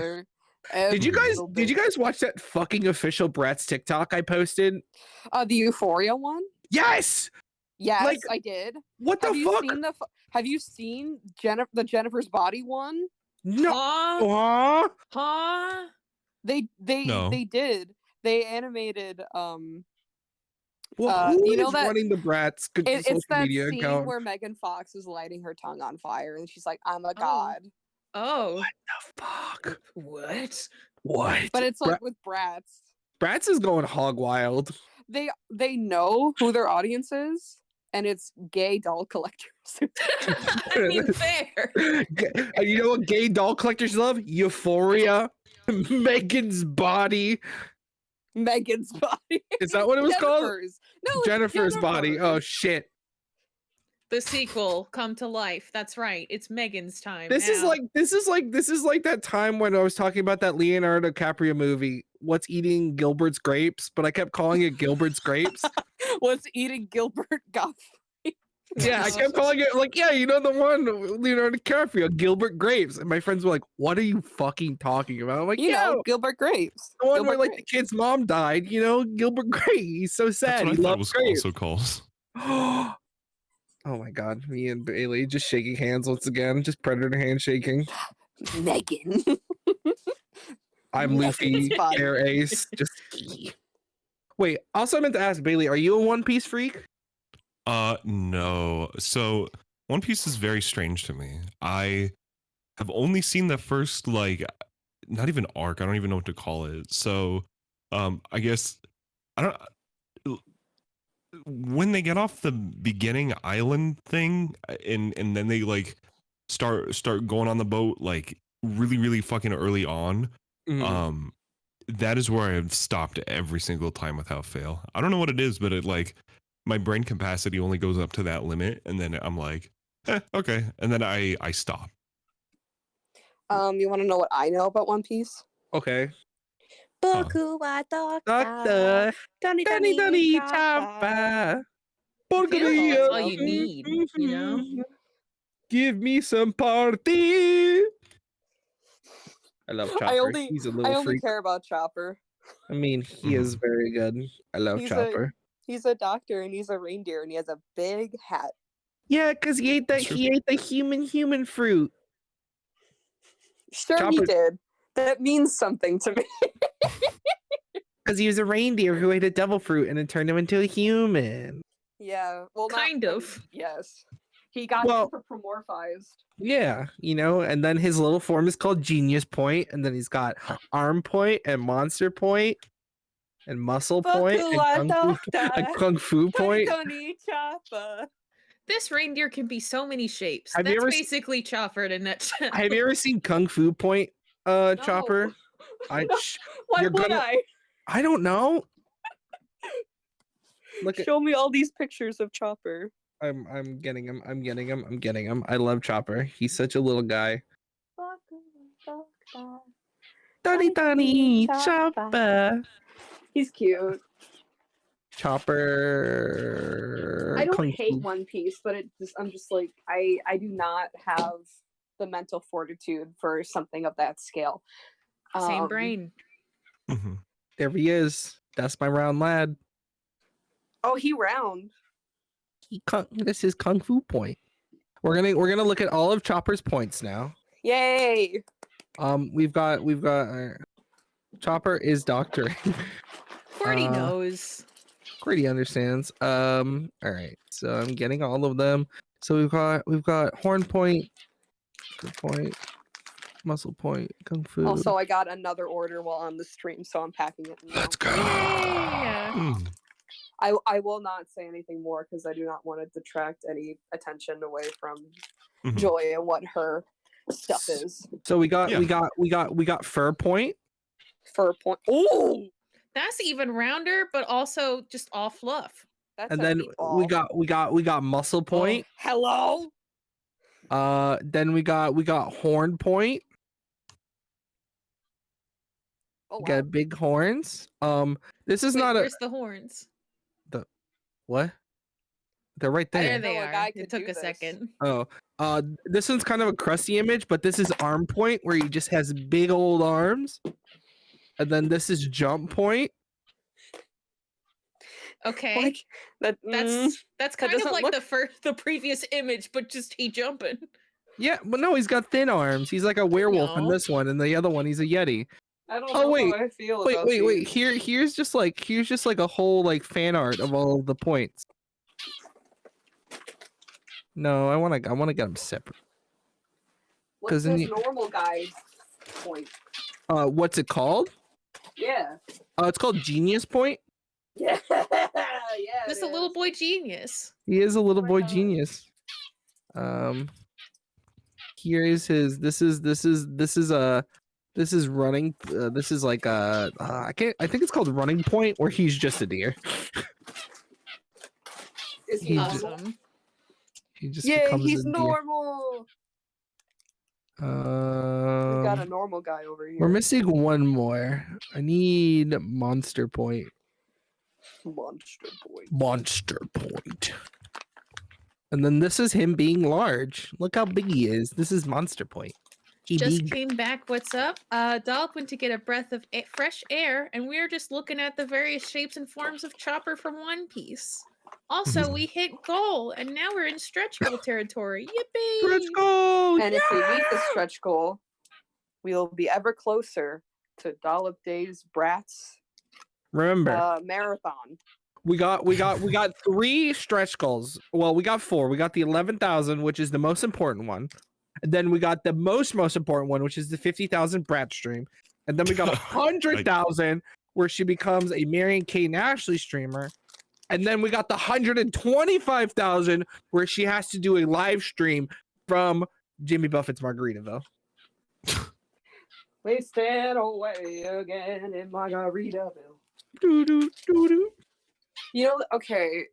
Did you guys watch that fucking official Bratz TikTok I posted? The Euphoria one? Yes. Yes, Like, I did. What the Have you fuck? seen have you seen the Jennifer's Body one? No. Huh? Huh? Huh? No. They did. They animated Well, who you know is that running the Bratz it's social that media scene account? where Megan Fox is lighting her tongue on fire and she's like, I'm a Oh. god. Oh. The fuck? What? What? But it's like with brats. Bratz is going hog wild. They know who their audience is, and it's gay doll collectors. I mean, fair. You know what gay doll collectors love? Euphoria. Megan's Body. Megan's Body. Is that what it was called? Jennifer's. No, it's Jennifer's Body. Oh shit. The sequel come to life. That's right. It's Megan's time. This is now. like that time when I was talking about that Leonardo DiCaprio movie, What's Eating Gilbert's Grapes, but I kept calling it Gilbert's Grapes. What's eating Gilbert Gottfried? Yeah, I kept calling it like, yeah, you know the one Leonardo DiCaprio, Gilbert Grapes, and my friends were like, "What are you fucking talking about?" I'm like, You know, Gilbert Grapes. the one Gilbert where like Grapes. the kid's mom died. You know, Gilbert Grape. He's so That's sad. what He I thought it loves was grapes. also called. Oh my god, me and Bailey just shaking hands once again, just predator handshaking. Megan. I'm Luffy, Megan's Body. Air Ace, just. Wait, also I meant to ask Bailey, are you a One Piece freak? No. So One Piece is very strange to me. I have only seen the first, like, not even arc. I don't even know what to call it. So, I guess I don't. When they get off the beginning island thing, and then they like start going on the boat like really fucking early on, that is where I've stopped every single time without fail. I don't know what it is, but it like my brain capacity only goes up to that limit, and then I'm like, okay, and then I stop. You want to know what I know about One Piece? Okay. Boku wa Doctor, Donny Chopper. That's all you need, you know? Give me some party. I love Chopper. He's a I little only freak. care about Chopper. I mean, he is very good. I love Chopper. He's a doctor and he's a reindeer and he has a big hat. Yeah, because he ate the human fruit. Sure, he did. That means something to me. Because he was a reindeer who ate a devil fruit and it turned him into a human. Yeah, well, Kind of. Yes, he got anthropomorphized. Yeah, you know, and then his little form is called Genius Point, and then he's got Arm Point and Monster Point and Muscle Point and Kung Fu Point. This reindeer can be so many shapes. Have you That's ever basically Chopper in a nutshell. Have you ever seen Kung Fu Point, Chopper? Why would I? I don't know. Show me all these pictures of Chopper. I'm getting him. I'm getting him. I love Chopper. He's such a little guy. Donny Chopper. He's cute. Chopper. I don't hate One Piece, but I'm just like I do not have the mental fortitude for something of that scale. Same brain. There he is. That's my round lad. Oh, he round. This is Kung Fu Point. We're gonna look at all of Chopper's points now. Yay! We've got Chopper is doctoring. Cordy knows. Cordy understands. All right. So I'm getting all of them. So we've got Horn Point, Good Point, muscle point, kung fu. Also, I got another order while on the stream, so I'm packing it now. Let's go. Yay! Mm. I will not say anything more because I do not want to detract any attention away from Mhm. Joy and what her stuff is. So we got Yeah. we got fur point. Fur point. Oh, That's even rounder, but also just all fluff. that's And a then meatball. we got muscle point. Hello. Then we got horn point. Oh, We wow. got big horns. This is Wait, not where's the horns? what? They're right There there. know they a guy are. could It took do a this. second. Oh, this one's kind of a crusty image, but this is arm point where he just has big old arms. And then this is jump point. Okay. Like that. That's that kind of doesn't like look- the previous image, but just he jumping. Yeah, but no, he's got thin arms. He's like a werewolf in No. this one, and the other one, he's a yeti. I don't Oh, know wait. how I feel Wait, about wait, wait. these. Here's just like a whole like fan art of all of the points. No, I wanna get them separate. What's 'cause then this you- normal guy point? What's it called? Yeah. It's called Genius Point. Yeah. yeah. Just it a little is. boy genius. He is a little boy Right on. genius. Here is his. This is running. This is like I think it's called running point, where he's just a deer. Is he He's normal? Awesome. He just Yeah, becomes he's a deer. normal. We got a Um, normal guy over here. we're missing one more. I need monster point. Monster boy. Monster point. And then this is him being large. Look how big he is. This is monster point. He Just big. came back. What's up? Dollop went to get a breath of fresh air, and we're just looking at the various shapes and forms of Chopper from One Piece. Also, we hit goal, and now we're in stretch goal territory. Yippee! Let's go. And if we meet the stretch goal, we'll be ever closer to Dollop Dave's Brats Remember, marathon. we got 3 stretch goals. Well, we got 4. We got the 11,000, which is the most important one. And then we got the most important one, which is the 50,000 Brat stream. And then we got 100,000, where she becomes a Marion Kate and Ashley streamer. And then we got the 125,000, where she has to do a live stream from Jimmy Buffett's Margaritaville. Wasted away again in Margaritaville. Doo-doo, doo-doo. You know, okay.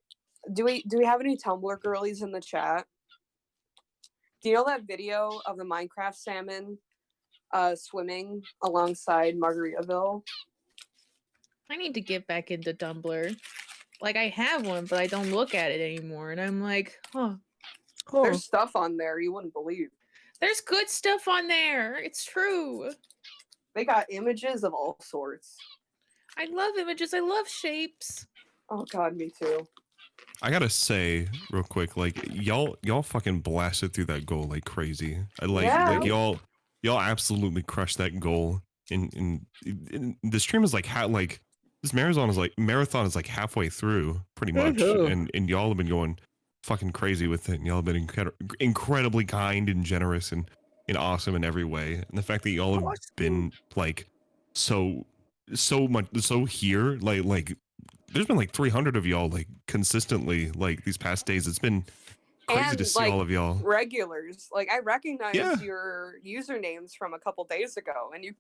Do we have any Tumblr girlies in the chat? Do you know that video of the Minecraft salmon swimming alongside Margaritaville? I need to get back into Tumblr. Like, I have one, but I don't look at it anymore. And I'm like, oh, There's stuff on there you wouldn't believe. there's good stuff on there. It's true. They got images of all sorts. I love images. I love shapes. Oh god, me too. I gotta say real quick, like y'all fucking blasted through that goal like crazy. Yeah. Like y'all absolutely crushed that goal. In the stream is like this marathon is like halfway through pretty much, Mhm. and y'all have been going fucking crazy with it. And y'all have been incredibly kind and generous and awesome in every way. And the fact that y'all have been like so here, like there's been like 300 of y'all like consistently like these past days. It's been crazy And, to see like, all of y'all. Regulars. Like I recognize Yeah. your usernames from a couple days ago, and you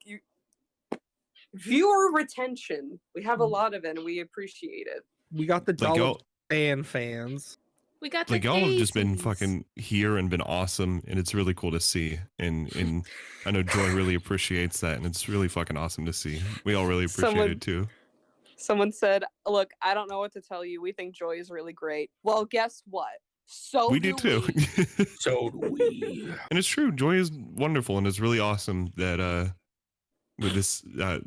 viewer retention. We have a lot of it, and we appreciate it. We got the Like dollar y'all, fans. We got the like y'all have just been daisies. fucking here and been awesome, and it's really cool to see. And I know Joy really appreciates that, and it's really fucking awesome to see. We all really appreciate Someone- it too. Someone said, "Look, I don't know what to tell you. We think Joy is really great." Well, guess what? So We do too. we. So do we. And it's true. Joy is wonderful, and it's really awesome that with this that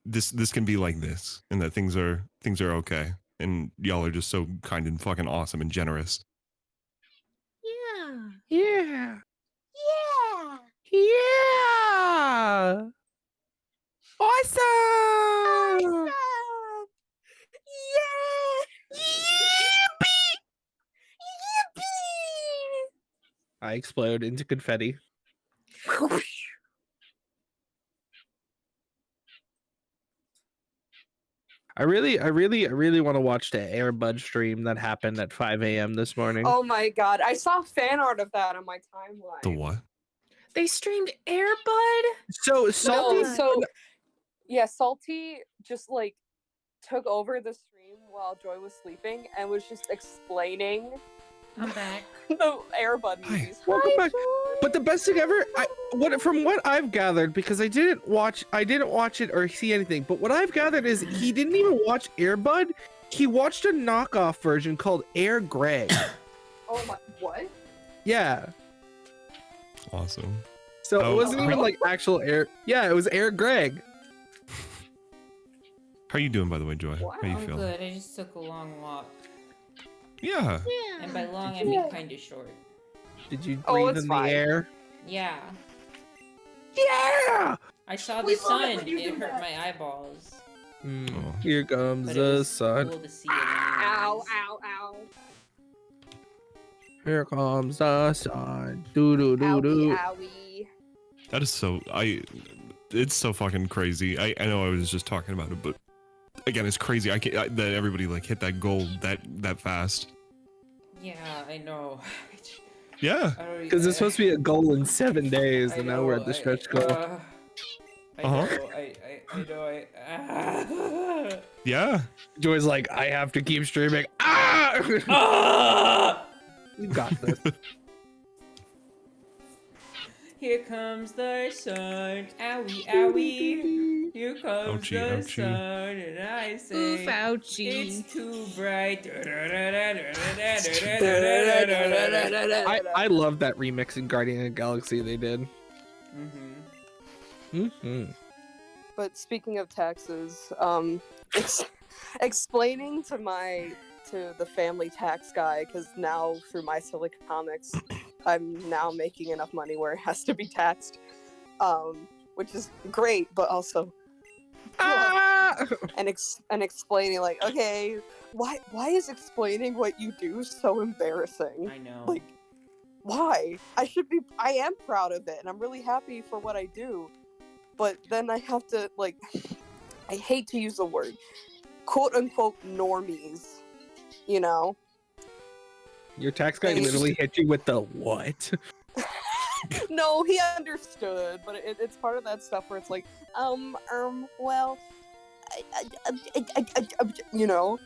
this can be like this, and that things are okay, and y'all are just so kind and fucking awesome and generous. Yeah. Yeah. Yeah. Yeah. Awesome. Yeah. Yippee! Yippee! I explode into confetti. I really want to watch the Airbud stream that happened at 5 a.m. this morning. Oh my god, I saw fan art of that on my timeline. The what? They streamed Airbud. So Salty, No, so yeah, Salty just like took over the stream while Joy was sleeping and was just explaining I'm back. the Airbud movies. welcome Hi, back. Joy! But the best thing ever, from what I've gathered, because I didn't watch it or see anything, but what I've gathered is he didn't even watch Airbud. He watched a knockoff version called Air Greg. Oh my, what? Yeah. Awesome. So Oh, it wasn't even oh. like actual Air. Yeah, it was Air Greg. How are you doing, by the way, Joy? What? How you I'm feeling? good. I just took a long walk. Yeah. Yeah. And by long, I mean kind of short. Did you Oh, breathe it's in fine. the air? Yeah. Yeah. I saw We the love it sun. when you It do hurt that. my eyeballs. Oh. Here comes But it the was sun. cool to see it Ow, anyways. ow, ow. Here comes the sun. Do do do Owie, do. owie. That is so it's so fucking crazy. I know I was just talking about it, but again, it's crazy. That everybody like hit that goal that fast. Yeah, I know. Yeah. Because it's supposed to be a goal in 7 days, and now we're at the stretch goal. I Uh-huh. know. I know. Yeah. Joy's like, I have to keep streaming. Ah! Ah! You got this. Here comes the sun. Owie, owie. Here comes Ouchie, the ouchie. sun. And I say, Oof, ouchie. it's too bright. I love that remix in Guardian of the Galaxy they did. Mm-hmm. But speaking of taxes, explaining to the family tax guy, because now through My Silly Comics, I'm now making enough money where it has to be taxed, which is great, but also Ah! and explaining like, okay, why is explaining what you do so embarrassing? I know. Like, why? I am proud of it, and I'm really happy for what I do. But then I have to, like, I hate to use the word, quote unquote normies, you know? Your tax guy They- literally hit you with the what? No, he understood, but it's part of that stuff where it's like, well, you know?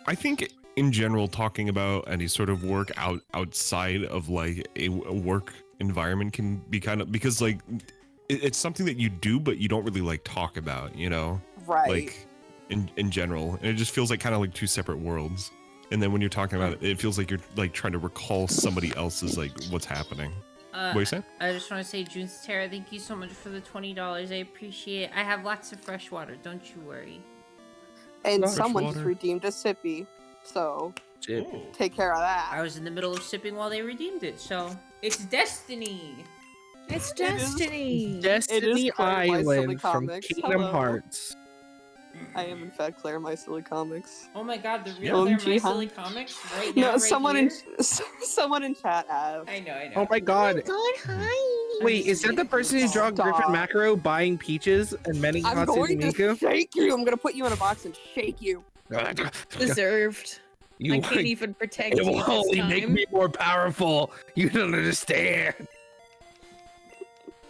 I think in general, talking about any sort of work outside of like a work environment can be kind of, because like it's something that you do, but you don't really like talk about, you know? Right. Like in general, and it just feels like kind of like two separate worlds. And then when you're talking about it, it feels like you're like trying to recall somebody else's like what's happening. What are you saying? I just want to say, June's Terra, thank you so much for the $20. I appreciate it. I have lots of fresh water. Don't you worry. And Fresh someone just water. redeemed a sippy, so Shit. take care of that. I was in the middle of sipping while they redeemed it, so it's destiny. It's Destiny. Destiny Claire, My Silly Island from Comics. Kingdom Hello. Hearts. I am in fact Claire, My Silly Comics. Oh my god, the Yeah. real Claire My Jihan. Silly Comics right now, No, right someone here? someone in chat asked. I know. Oh my god. God, hi. Wait, is that the person who drew Griffin Stop. Macro buying peaches and many I'm going to Hatsune shake you. I'm gonna put you in a box and shake you. Miku? Deserved. You I can't even protect it you will this only time. make me more powerful. You don't understand.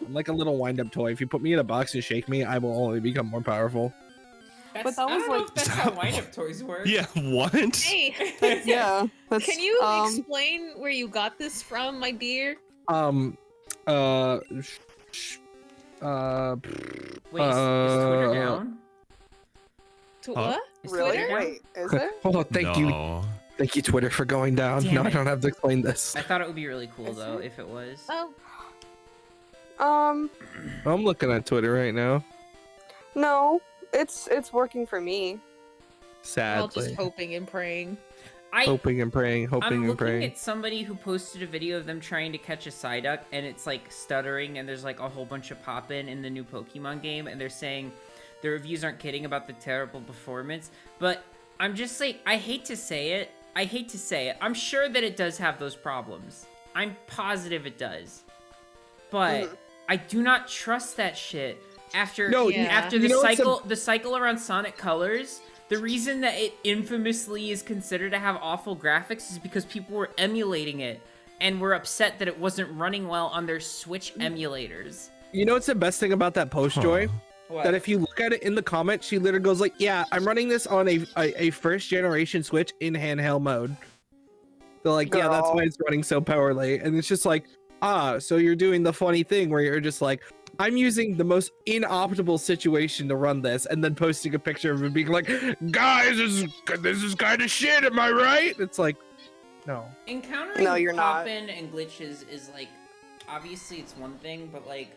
I'm like a little wind-up toy. If you put me in a box and shake me, I will only become more powerful. That's, that I was don't know like- if that's how wind-up toys work. Yeah, what? Hey, Yeah. That's, can you explain where you got this from, my dear? Wait, is Twitter down? To Huh? what? Is really? Twitter down? Wait, is it? Oh, thank you. No. Thank you, Twitter, for going down. Damn No, I it. don't have to explain this. I thought it would be really cool Is though it? if it was. Oh, I'm looking at Twitter right now. No, it's working for me. well, just Sadly. hoping and praying. Hoping and praying, I'm hoping and looking praying. at somebody who posted a video of them trying to catch a Psyduck, and it's like stuttering, and there's like a whole bunch of pop-in in the new Pokemon game, and they're saying the reviews aren't kidding about the terrible performance. But I'm just like, I hate to say it. I'm sure that it does have those problems. I'm positive it does. But I do not trust that shit. After No, Yeah. after you the know what's cycle around Sonic Colors, The reason that it infamously is considered to have awful graphics is because people were emulating it and were upset that it wasn't running well on their Switch emulators. You know what's the best thing about that post, Joy? What? That if you look at it in the comments, she literally goes like, "Yeah, I'm running this on a first generation Switch in handheld mode." They're like, "Yeah, that's Girl. why it's running so powerly," and it's just like, so you're doing the funny thing where you're just like, "I'm using the most inoptimal situation to run this," and then posting a picture of it being like, "Guys, this is kind of shit. Am I right?" It's like, no. Encountering No, you're not. pop-in and glitches is like, obviously it's one thing, but like,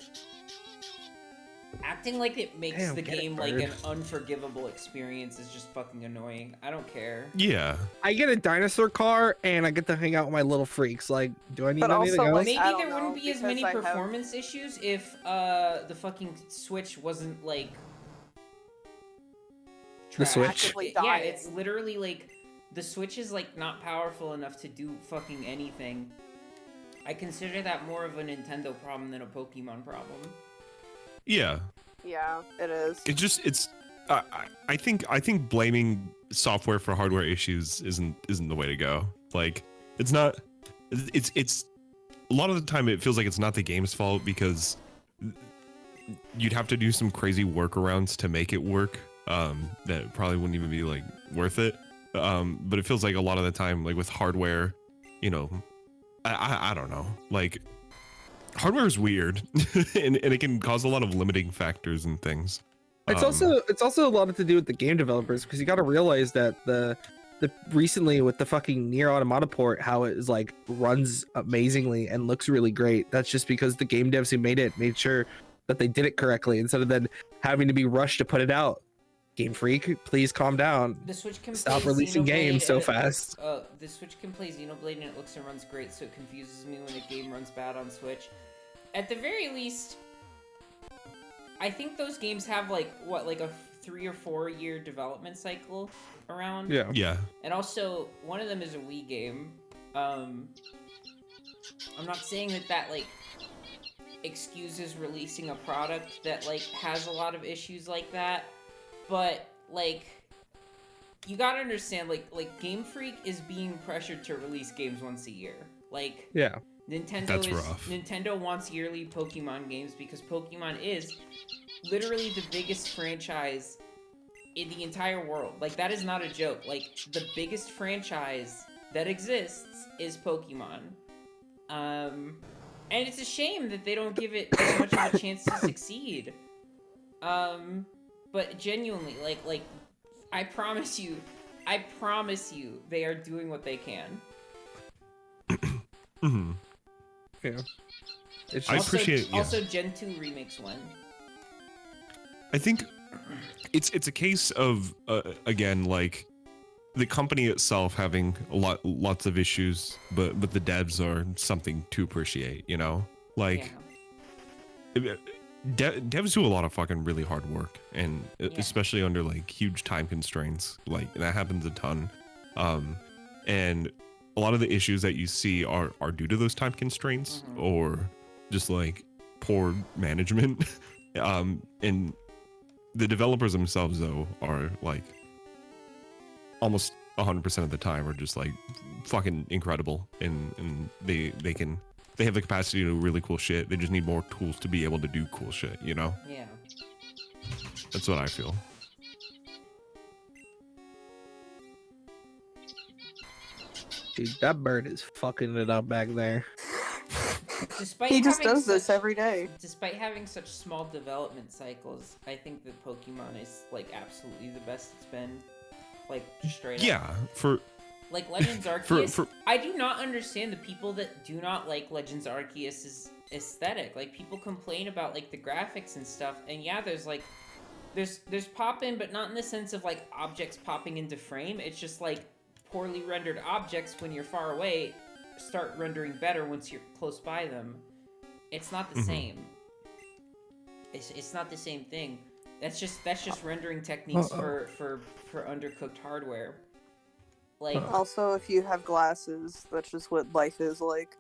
acting like it makes Damn, the get it, game like bird. an unforgivable experience is just fucking annoying. I don't care. Yeah. I get a dinosaur car and I get to hang out with my little freaks. Like, do I need But anything also, else? like, Maybe I don't there wouldn't know, be as because many I have- performance issues if the fucking Switch wasn't like The trash. Switch? Actively Yeah, dying. it's literally like the Switch is like not powerful enough to do fucking anything. I consider that more of a Nintendo problem than a Pokemon problem. Yeah. Yeah, it is. It's I think blaming software for hardware issues isn't the way to go. Like, it's not. It's a lot of the time it feels like it's not the game's fault because you'd have to do some crazy workarounds to make it work. That probably wouldn't even be like worth it. But it feels like a lot of the time, like with hardware, you know, I don't know, like hardware is weird and it can cause a lot of limiting factors and things. It's also a lot to do with the game developers because you got to realize that the recently with the fucking Nier Automata port, how it is like runs amazingly and looks really great. That's just because the game devs who made it made sure that they did it correctly instead of then having to be rushed to put it out. Game Freak, please calm down. The Switch can Stop play releasing Xenoblade games so and it fast. looks- the Switch can play Xenoblade and it looks and runs great, so it confuses me when a game runs bad on Switch. At the very least, I think those games have like like a 3 or 4 year development cycle around. Yeah. Yeah. And also, one of them is a Wii game. I'm not saying that like excuses releasing a product that like has a lot of issues like that, but like you gotta understand, like Game Freak is being pressured to release games once a year. Like, Yeah. Nintendo wants yearly Pokemon games because Pokemon is literally the biggest franchise in the entire world. Like, that is not a joke. Like, the biggest franchise that exists is Pokemon. And it's a shame that they don't give it as much of a chance to succeed. But genuinely, like, I promise you, they are doing what they can. Mm-hmm. Yeah. It's I just, appreciate. Yeah. Also, Gen 2 remakes one. I think it's a case of again, like the company itself having lots of issues, but the devs are something to appreciate. You know, like devs do a lot of fucking really hard work, and especially under like huge time constraints. Like, that happens a ton, and a lot of the issues that you see are due to those time constraints or just like poor management. And the developers themselves though are like almost 100% of the time are just like fucking incredible, and they have the capacity to do really cool shit. They just need more tools to be able to do cool shit, you know? Yeah. That's what I feel. dude, that bird is fucking it up back there. Despite He just having does this such- every day. Despite having such small development cycles, I think that Pokemon is like absolutely the best it's been. Like, straight up. Yeah, for Like Legends Arceus, I do not understand the people that do not like Legends Arceus's aesthetic. Like, people complain about like the graphics and stuff, and yeah, there's pop-in, but not in the sense of like objects popping into frame. It's just like poorly rendered objects when you're far away start rendering better once you're close by them. It's not the same. It's not the same thing. That's just rendering techniques for undercooked hardware. Like, Also, if you have glasses, that's just what life is like.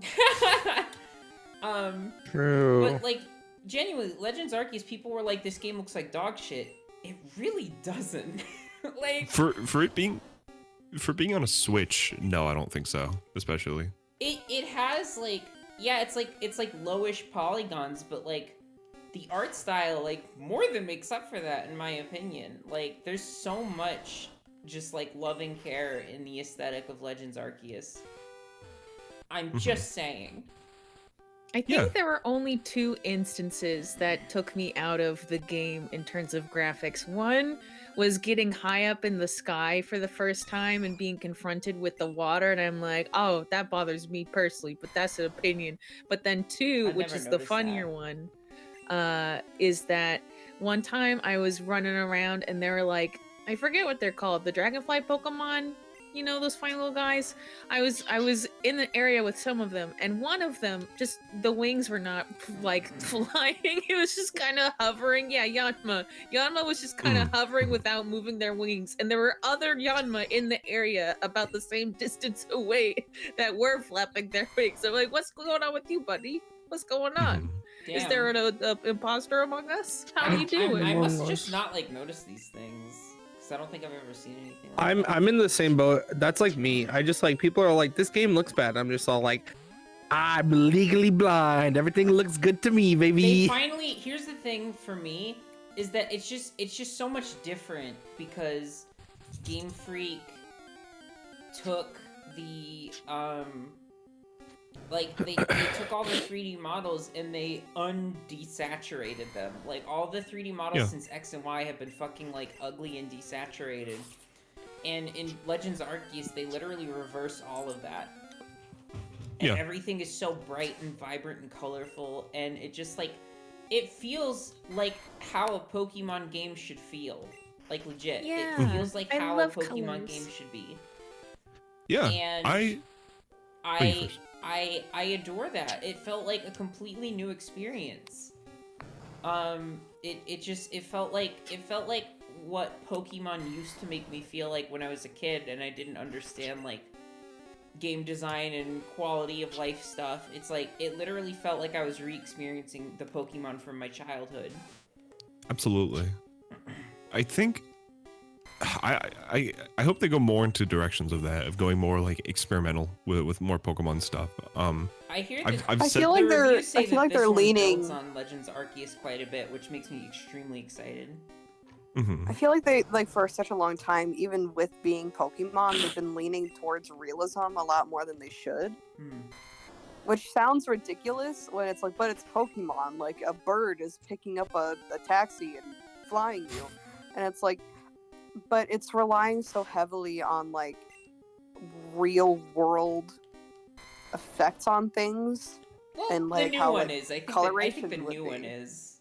True. but like, genuinely, Legends Arceus, people were like, this game looks like dog shit. It really doesn't. Like For it being on a Switch, no, I don't think so. Especially. it has like, yeah, it's like lowish polygons, but like the art style like more than makes up for that, in my opinion. Like there's so much just like loving care in the aesthetic of Legends Arceus. I'm just saying. I think there were only 2 instances that took me out of the game in terms of graphics. One was getting high up in the sky for the first time and being confronted with the water, and I'm like, oh, that bothers me personally, but that's an opinion. But then 2, I've which never is the noticed funnier that. one, is that one time I was running around and they were like, I forget what they're called, the dragonfly Pokemon, you know, those funny little guys. I was in the area with some of them, and one of them, just the wings were not like flying, it was just kind of hovering. Yeah, Yanma was just kind of hovering without moving their wings, and there were other Yanma in the area about the same distance away that were flapping their wings. I'm like, what's going on with you, buddy? What's going on? Is Damn. there an imposter among us? How do you do it? I must Among just us. not like notice these things, because I don't think I've ever seen anything like that. I'm in the same boat. That's like me. I just like, people are like, this game looks bad. I'm just all like, I'm legally blind. Everything looks good to me, They baby. finally, here's the thing for me, is that it's just so much different, because Game Freak took the like they took all the 3D models and they undesaturated them. Like all the 3D models since X and Y have been fucking like ugly and desaturated. And in Legends Arceus, they literally reverse all of that. And everything is so bright and vibrant and colorful, and it just like, it feels like how a Pokemon game should feel. Like legit. Yeah, It feels like I how a love Pokemon colors. game should be. Yeah. And I I adore that. It felt like a completely new experience. It felt like what Pokemon used to make me feel like when I was a kid and I didn't understand like game design and quality of life stuff. It's like, it literally felt like I was re-experiencing the Pokemon from my childhood. Absolutely. I think I hope they go more into directions of that, of going more like experimental with more Pokemon stuff. I hear that I've I said feel like the they're reviews say I feel that like this they're one leaning builds on Legends Arceus quite a bit, which makes me extremely excited. I feel like they, like, for such a long time, even with being Pokemon, they've been leaning towards realism a lot more than they should. Which sounds ridiculous when it's like, but it's Pokemon. Like, a bird is picking up a taxi and flying you. And it's like, but it's relying so heavily on, like, real world effects on things. Well, And, like, the new how, one like, is. I think coloration the would new one be. is.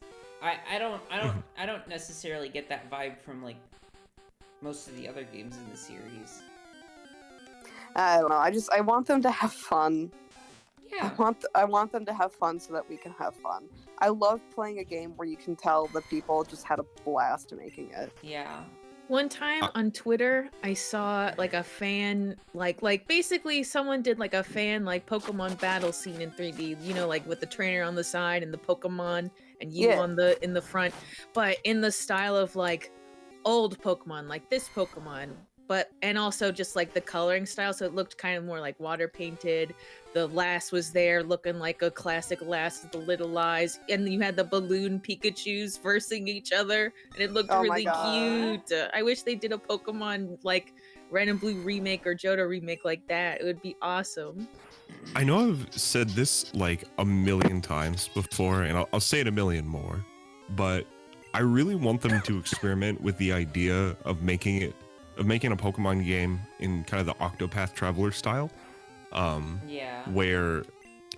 I don't necessarily get that vibe from like most of the other games in the series. I don't know. I want them to have fun. Yeah. I want them to have fun so that we can have fun. I love playing a game where you can tell the people just had a blast making it. Yeah. One time on Twitter, I saw like a fan, like basically someone did like a fan like Pokemon battle scene in 3D, you know, like with the trainer on the side and the Pokemon and you on in the front, but in the style of like old Pokemon, like this Pokemon, and also just like the coloring style, so it looked kind of more like water painted. The lass was there looking like a classic lass with the little eyes, and you had the balloon Pikachus versing each other, and it looked really cute. I wish they did a Pokemon like Red and Blue remake or Johto remake like that. It would be awesome. I know I've said this like a million times before, and I'll say it a million more, but I really want them to experiment with the idea of making a Pokemon game in kind of the Octopath Traveler style. Where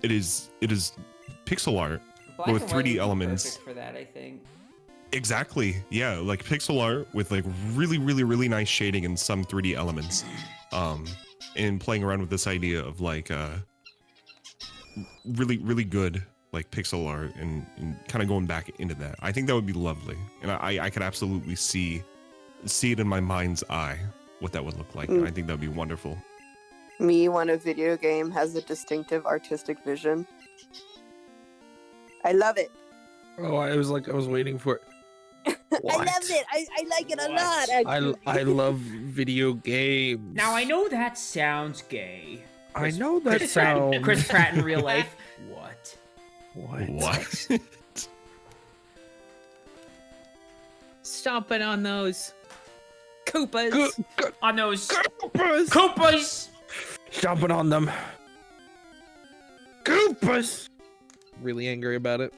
it is pixel art Black with and white 3D would be elements. perfect for that, I think. Exactly. Yeah, like pixel art with like really nice shading and some 3D elements. And playing around with this idea of like really good like pixel art and kind of going back into that. I think that would be lovely. And I could absolutely see it in my mind's eye what that would look like. I think that would be wonderful. Me when a video game has a distinctive artistic vision. I love it. Oh, I was waiting for it. love it. I like it a lot. I love video games. Now I know that sounds gay. I know that Chris Pratt, sounds. Chris Pratt in real life. What? What? Stomping on those Koopas. On those Koopas. Koopas. Stomping on them. Koopas. Really angry about it.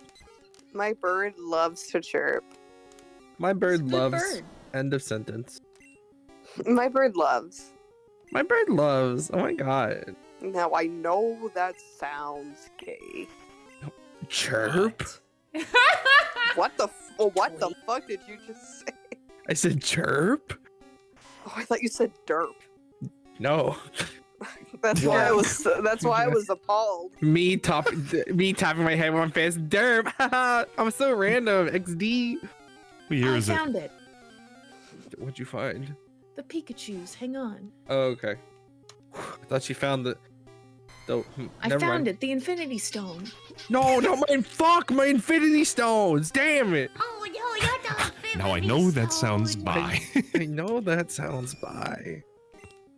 My bird loves to chirp. My bird Good loves. bird. End of sentence. My bird loves. My bird loves. Oh my god. Now I know that sounds gay. Chirp. What the fuck did you just say? I said chirp. Oh, I thought you said derp. No. That's why I was. That's why I was appalled. Me tapping my head with my fist. Derp. I'm so random. XD. What year I is it? found it. What'd you find? The Pikachus. Hang on. Oh, okay. I thought you found the. I found it. The Infinity Stone. No, not mine. Fuck my Infinity Stones. Damn it. Oh no, you're the Now I know that sounds bi. I know that sounds bi.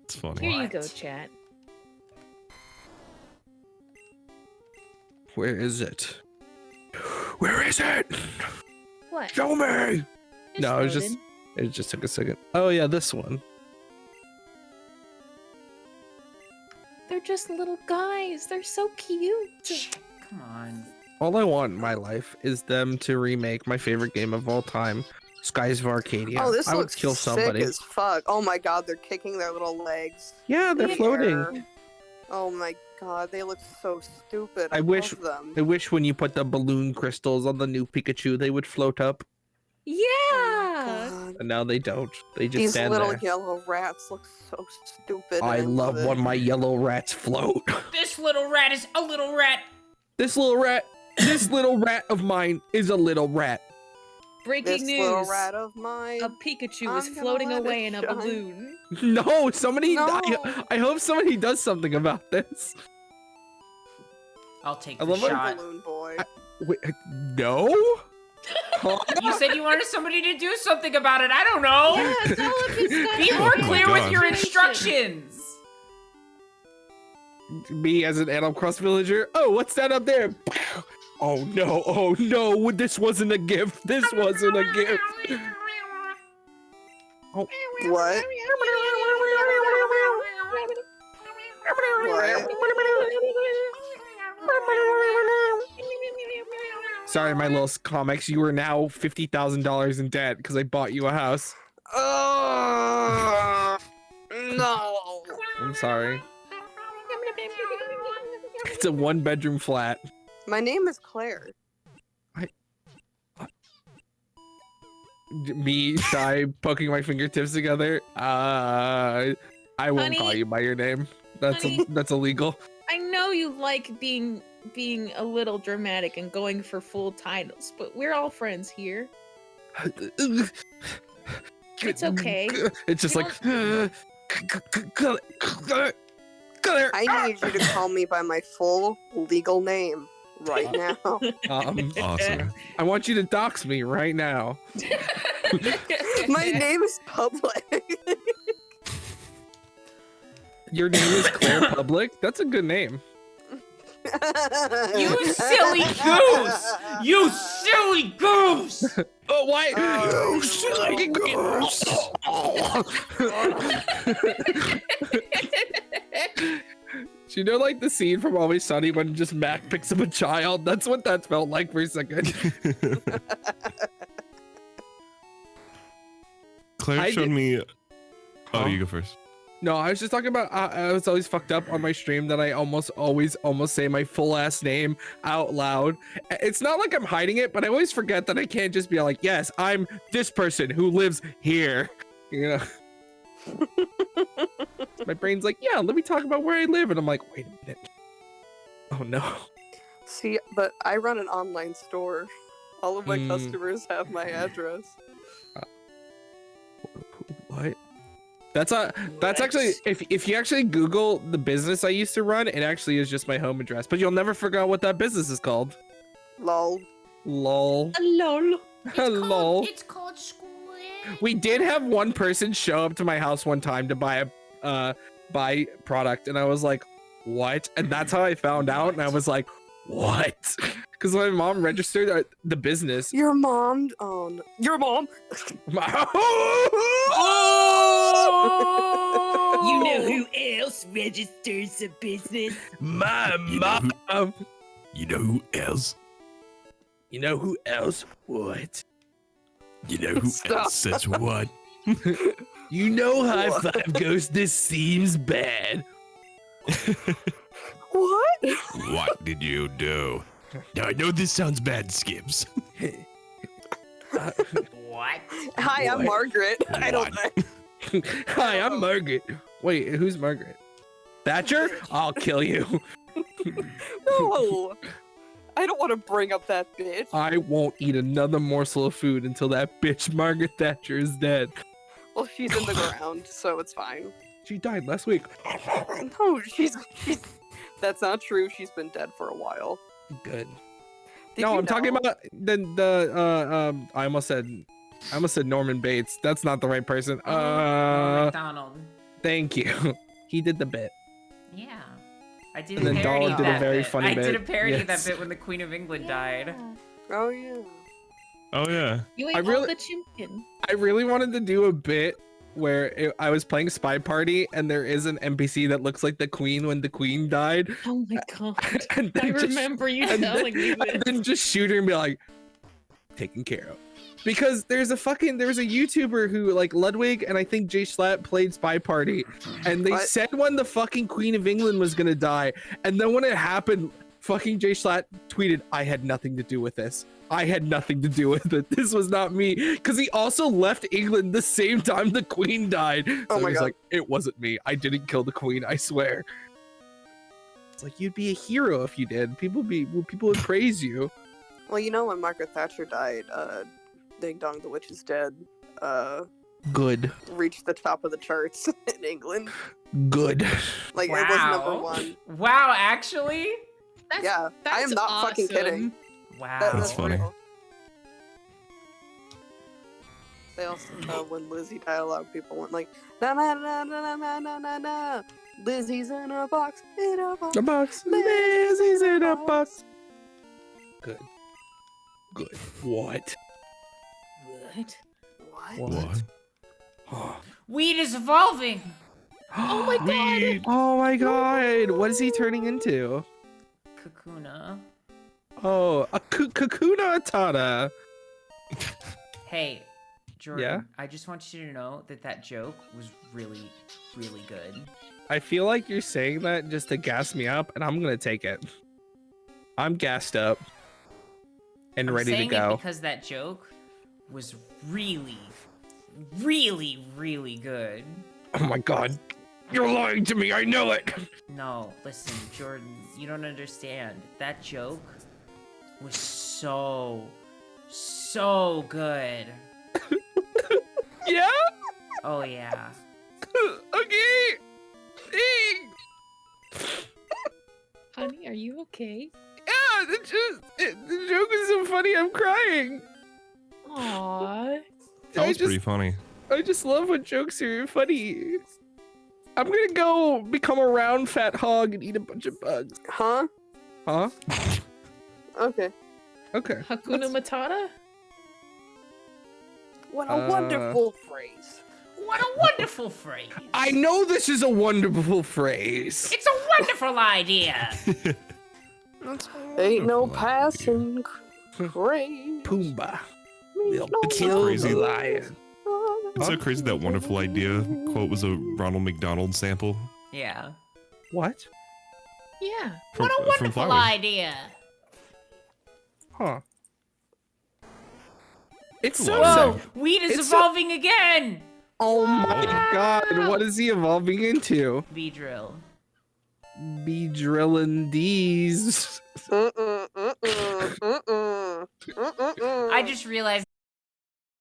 It's funny. Here you go, chat. Where is it? Where is it? What? Show me. It's No, it was just. loaded. It just took a second. Oh yeah, this one. They're just little guys. They're so cute. Come on. All I want in my life is them to remake my favorite game of all time, Skies of Arcadia. Oh, this I would looks kill somebody. sick as fuck. Oh my god, they're kicking their little legs. Yeah, they're in the floating. air. Oh my god, they look so stupid. I wish- love them. I wish when you put the balloon crystals on the new Pikachu, they would float up, Yeah. God. and now they don't. They just These stand little there. yellow rats look so stupid. I and love it. when my yellow rats float. This little rat is a little rat. This little rat of mine is a little rat. Breaking This news. little rat of mine. A Pikachu I'm is gonna floating let it away in a shine. balloon. No, somebody. No. I hope somebody does something about this. I'll take I the love how shot. Balloon boy. Wait, no. Huh? You said you wanted somebody to do something about it. I don't know. Yeah, tell him he's got Be a more Oh my clear with God. your instructions. Me as an Animal Cross villager. Oh, what's that up there? Oh no! Oh no! This wasn't a gift. This wasn't a gift. What? What? Sorry, my little comics. You are now $50,000 in debt because I bought you a house. No. I'm sorry. It's a 1-bedroom flat. My name is Claire. Me, Shy, poking my fingertips together. I won't Honey. call you by your name. Honey. That's illegal. I know you like being a little dramatic and going for full titles, but we're all friends here. It's okay. It's just We like. I need you to call me by my full legal name right now. Awesome. I want you to dox me right now. My name is public. Your name is Claire Public. That's a good name. You silly goose! You silly goose! Oh, why? You silly goose. Do you know, like the scene from Always Sunny when just Mac picks up a child? That's what that felt like for a second. Claire I showed did- me. Oh, Huh? you go first. No, I was just talking about. I was always fucked up on my stream that I almost say my full ass name out loud. It's not like I'm hiding it, but I always forget that I can't just be like, yes, I'm this person who lives here. You know. My brain's like, yeah, let me talk about where I live, and I'm like, wait a minute. Oh no. See, but I run an online store. All of my Mm. customers have my address. What? That's actually if you actually Google the business I used to run, it actually is just my home address. But you'll never figure out what that business is called. Lol. Lol. Lol. Lol. It's called old school. We did have one person show up to my house one time to buy a buy product, and I was like, what? And that's how I found out, and I was like, what? Because my mom registered the business. Your mom? Oh, no. Your mom? You know who else registers a business? My mom. You know who else? You know who else? What? You know who Stop. else says what? You know high five goes, this seems bad. What? What did you do? Now I know this sounds bad, Skips. What? Hi, I'm What? Margaret. I don't know. Hi, I'm Margaret. Wait, who's Margaret? Thatcher? I'll kill you. No. I don't want to bring up that bitch. I won't eat another morsel of food until that bitch Margaret Thatcher is dead. Well, she's in the ground, so it's fine. She died last week. No, she's that's not true. She's been dead for a while. Good. Did No, you I'm talking know? about I almost said Norman Bates. That's not the right person. McDonald. Thank you. He did the bit. Yeah. I did And a then parody Donald of did a that very bit. funny I did a bit. parody of Yes. that bit when the Queen of England died. Oh yeah. Oh yeah. You I ain't really- all the champion. I really wanted to do a bit where I was playing Spy Party and there is an NPC that looks like the Queen when the Queen died. Oh my god. And I then just- remember you and telling me then, and this. then just shoot her and be like, taken care of. Because there was a YouTuber who like Ludwig and I think Jay Schlatt played Spy Party, and they What? said when the fucking Queen of England was gonna die, and then when it happened, fucking Jay Schlatt tweeted, "I had nothing to do with this. I had nothing to do with it. This was not me." Because he also left England the same time the Queen died. So Oh my he's God. like, "It wasn't me. I didn't kill the Queen. I swear." It's like you'd be a hero if you did. People would praise you. Well, you know when Margaret Thatcher died, Ding Dong the Witch is Dead Good. reached the top of the charts in England. Good. Like it was number one. Wow, actually? That's, Yeah, I am that's not fucking kidding. awesome. Wow. That's funny. real. They also when Lizzie died, a lot of people went like na na na na na na na na. Lizzie's in a box, in a box. The box. Lizzie's in a box. Good. Good. What? What? What? What? Weed is evolving. Oh my god! Weed. Oh my god. What is he turning into? Kakuna. Oh, a Kakuna Atana. Hey, Jordan. Yeah? I just want you to know that joke was really, really good. I feel like you're saying that just to gas me up, and I'm gonna take it. I'm gassed up and I'm ready to saying go. it because that joke was really, really, really good. Oh my god. You're lying to me. I know it. No, listen, Jordan, you don't understand. That joke was so good. Yeah? Oh yeah. Okay. Thanks. Honey, are you okay? Yeah, the joke is so funny. I'm crying. Aww. That was pretty funny. I just love when jokes are funny. I'm gonna go become a round fat hog and eat a bunch of bugs. Huh? Huh? Okay. Okay. Hakuna Matata? What a wonderful phrase. What a wonderful phrase. I know this is a wonderful phrase. It's a wonderful idea. Ain't no Wonderful passing craze. Pumbaa. We'll It's so kill crazy. the lion. It's so crazy that wonderful idea quote was a Ronald McDonald sample. Yeah. What? Yeah. From, What a from wonderful Flowers. idea. Huh. It's Whoa. so Whoa, sad. weed is It's so- evolving again. Oh my god, what is he evolving into? B-drill. Be drilling these. I just realized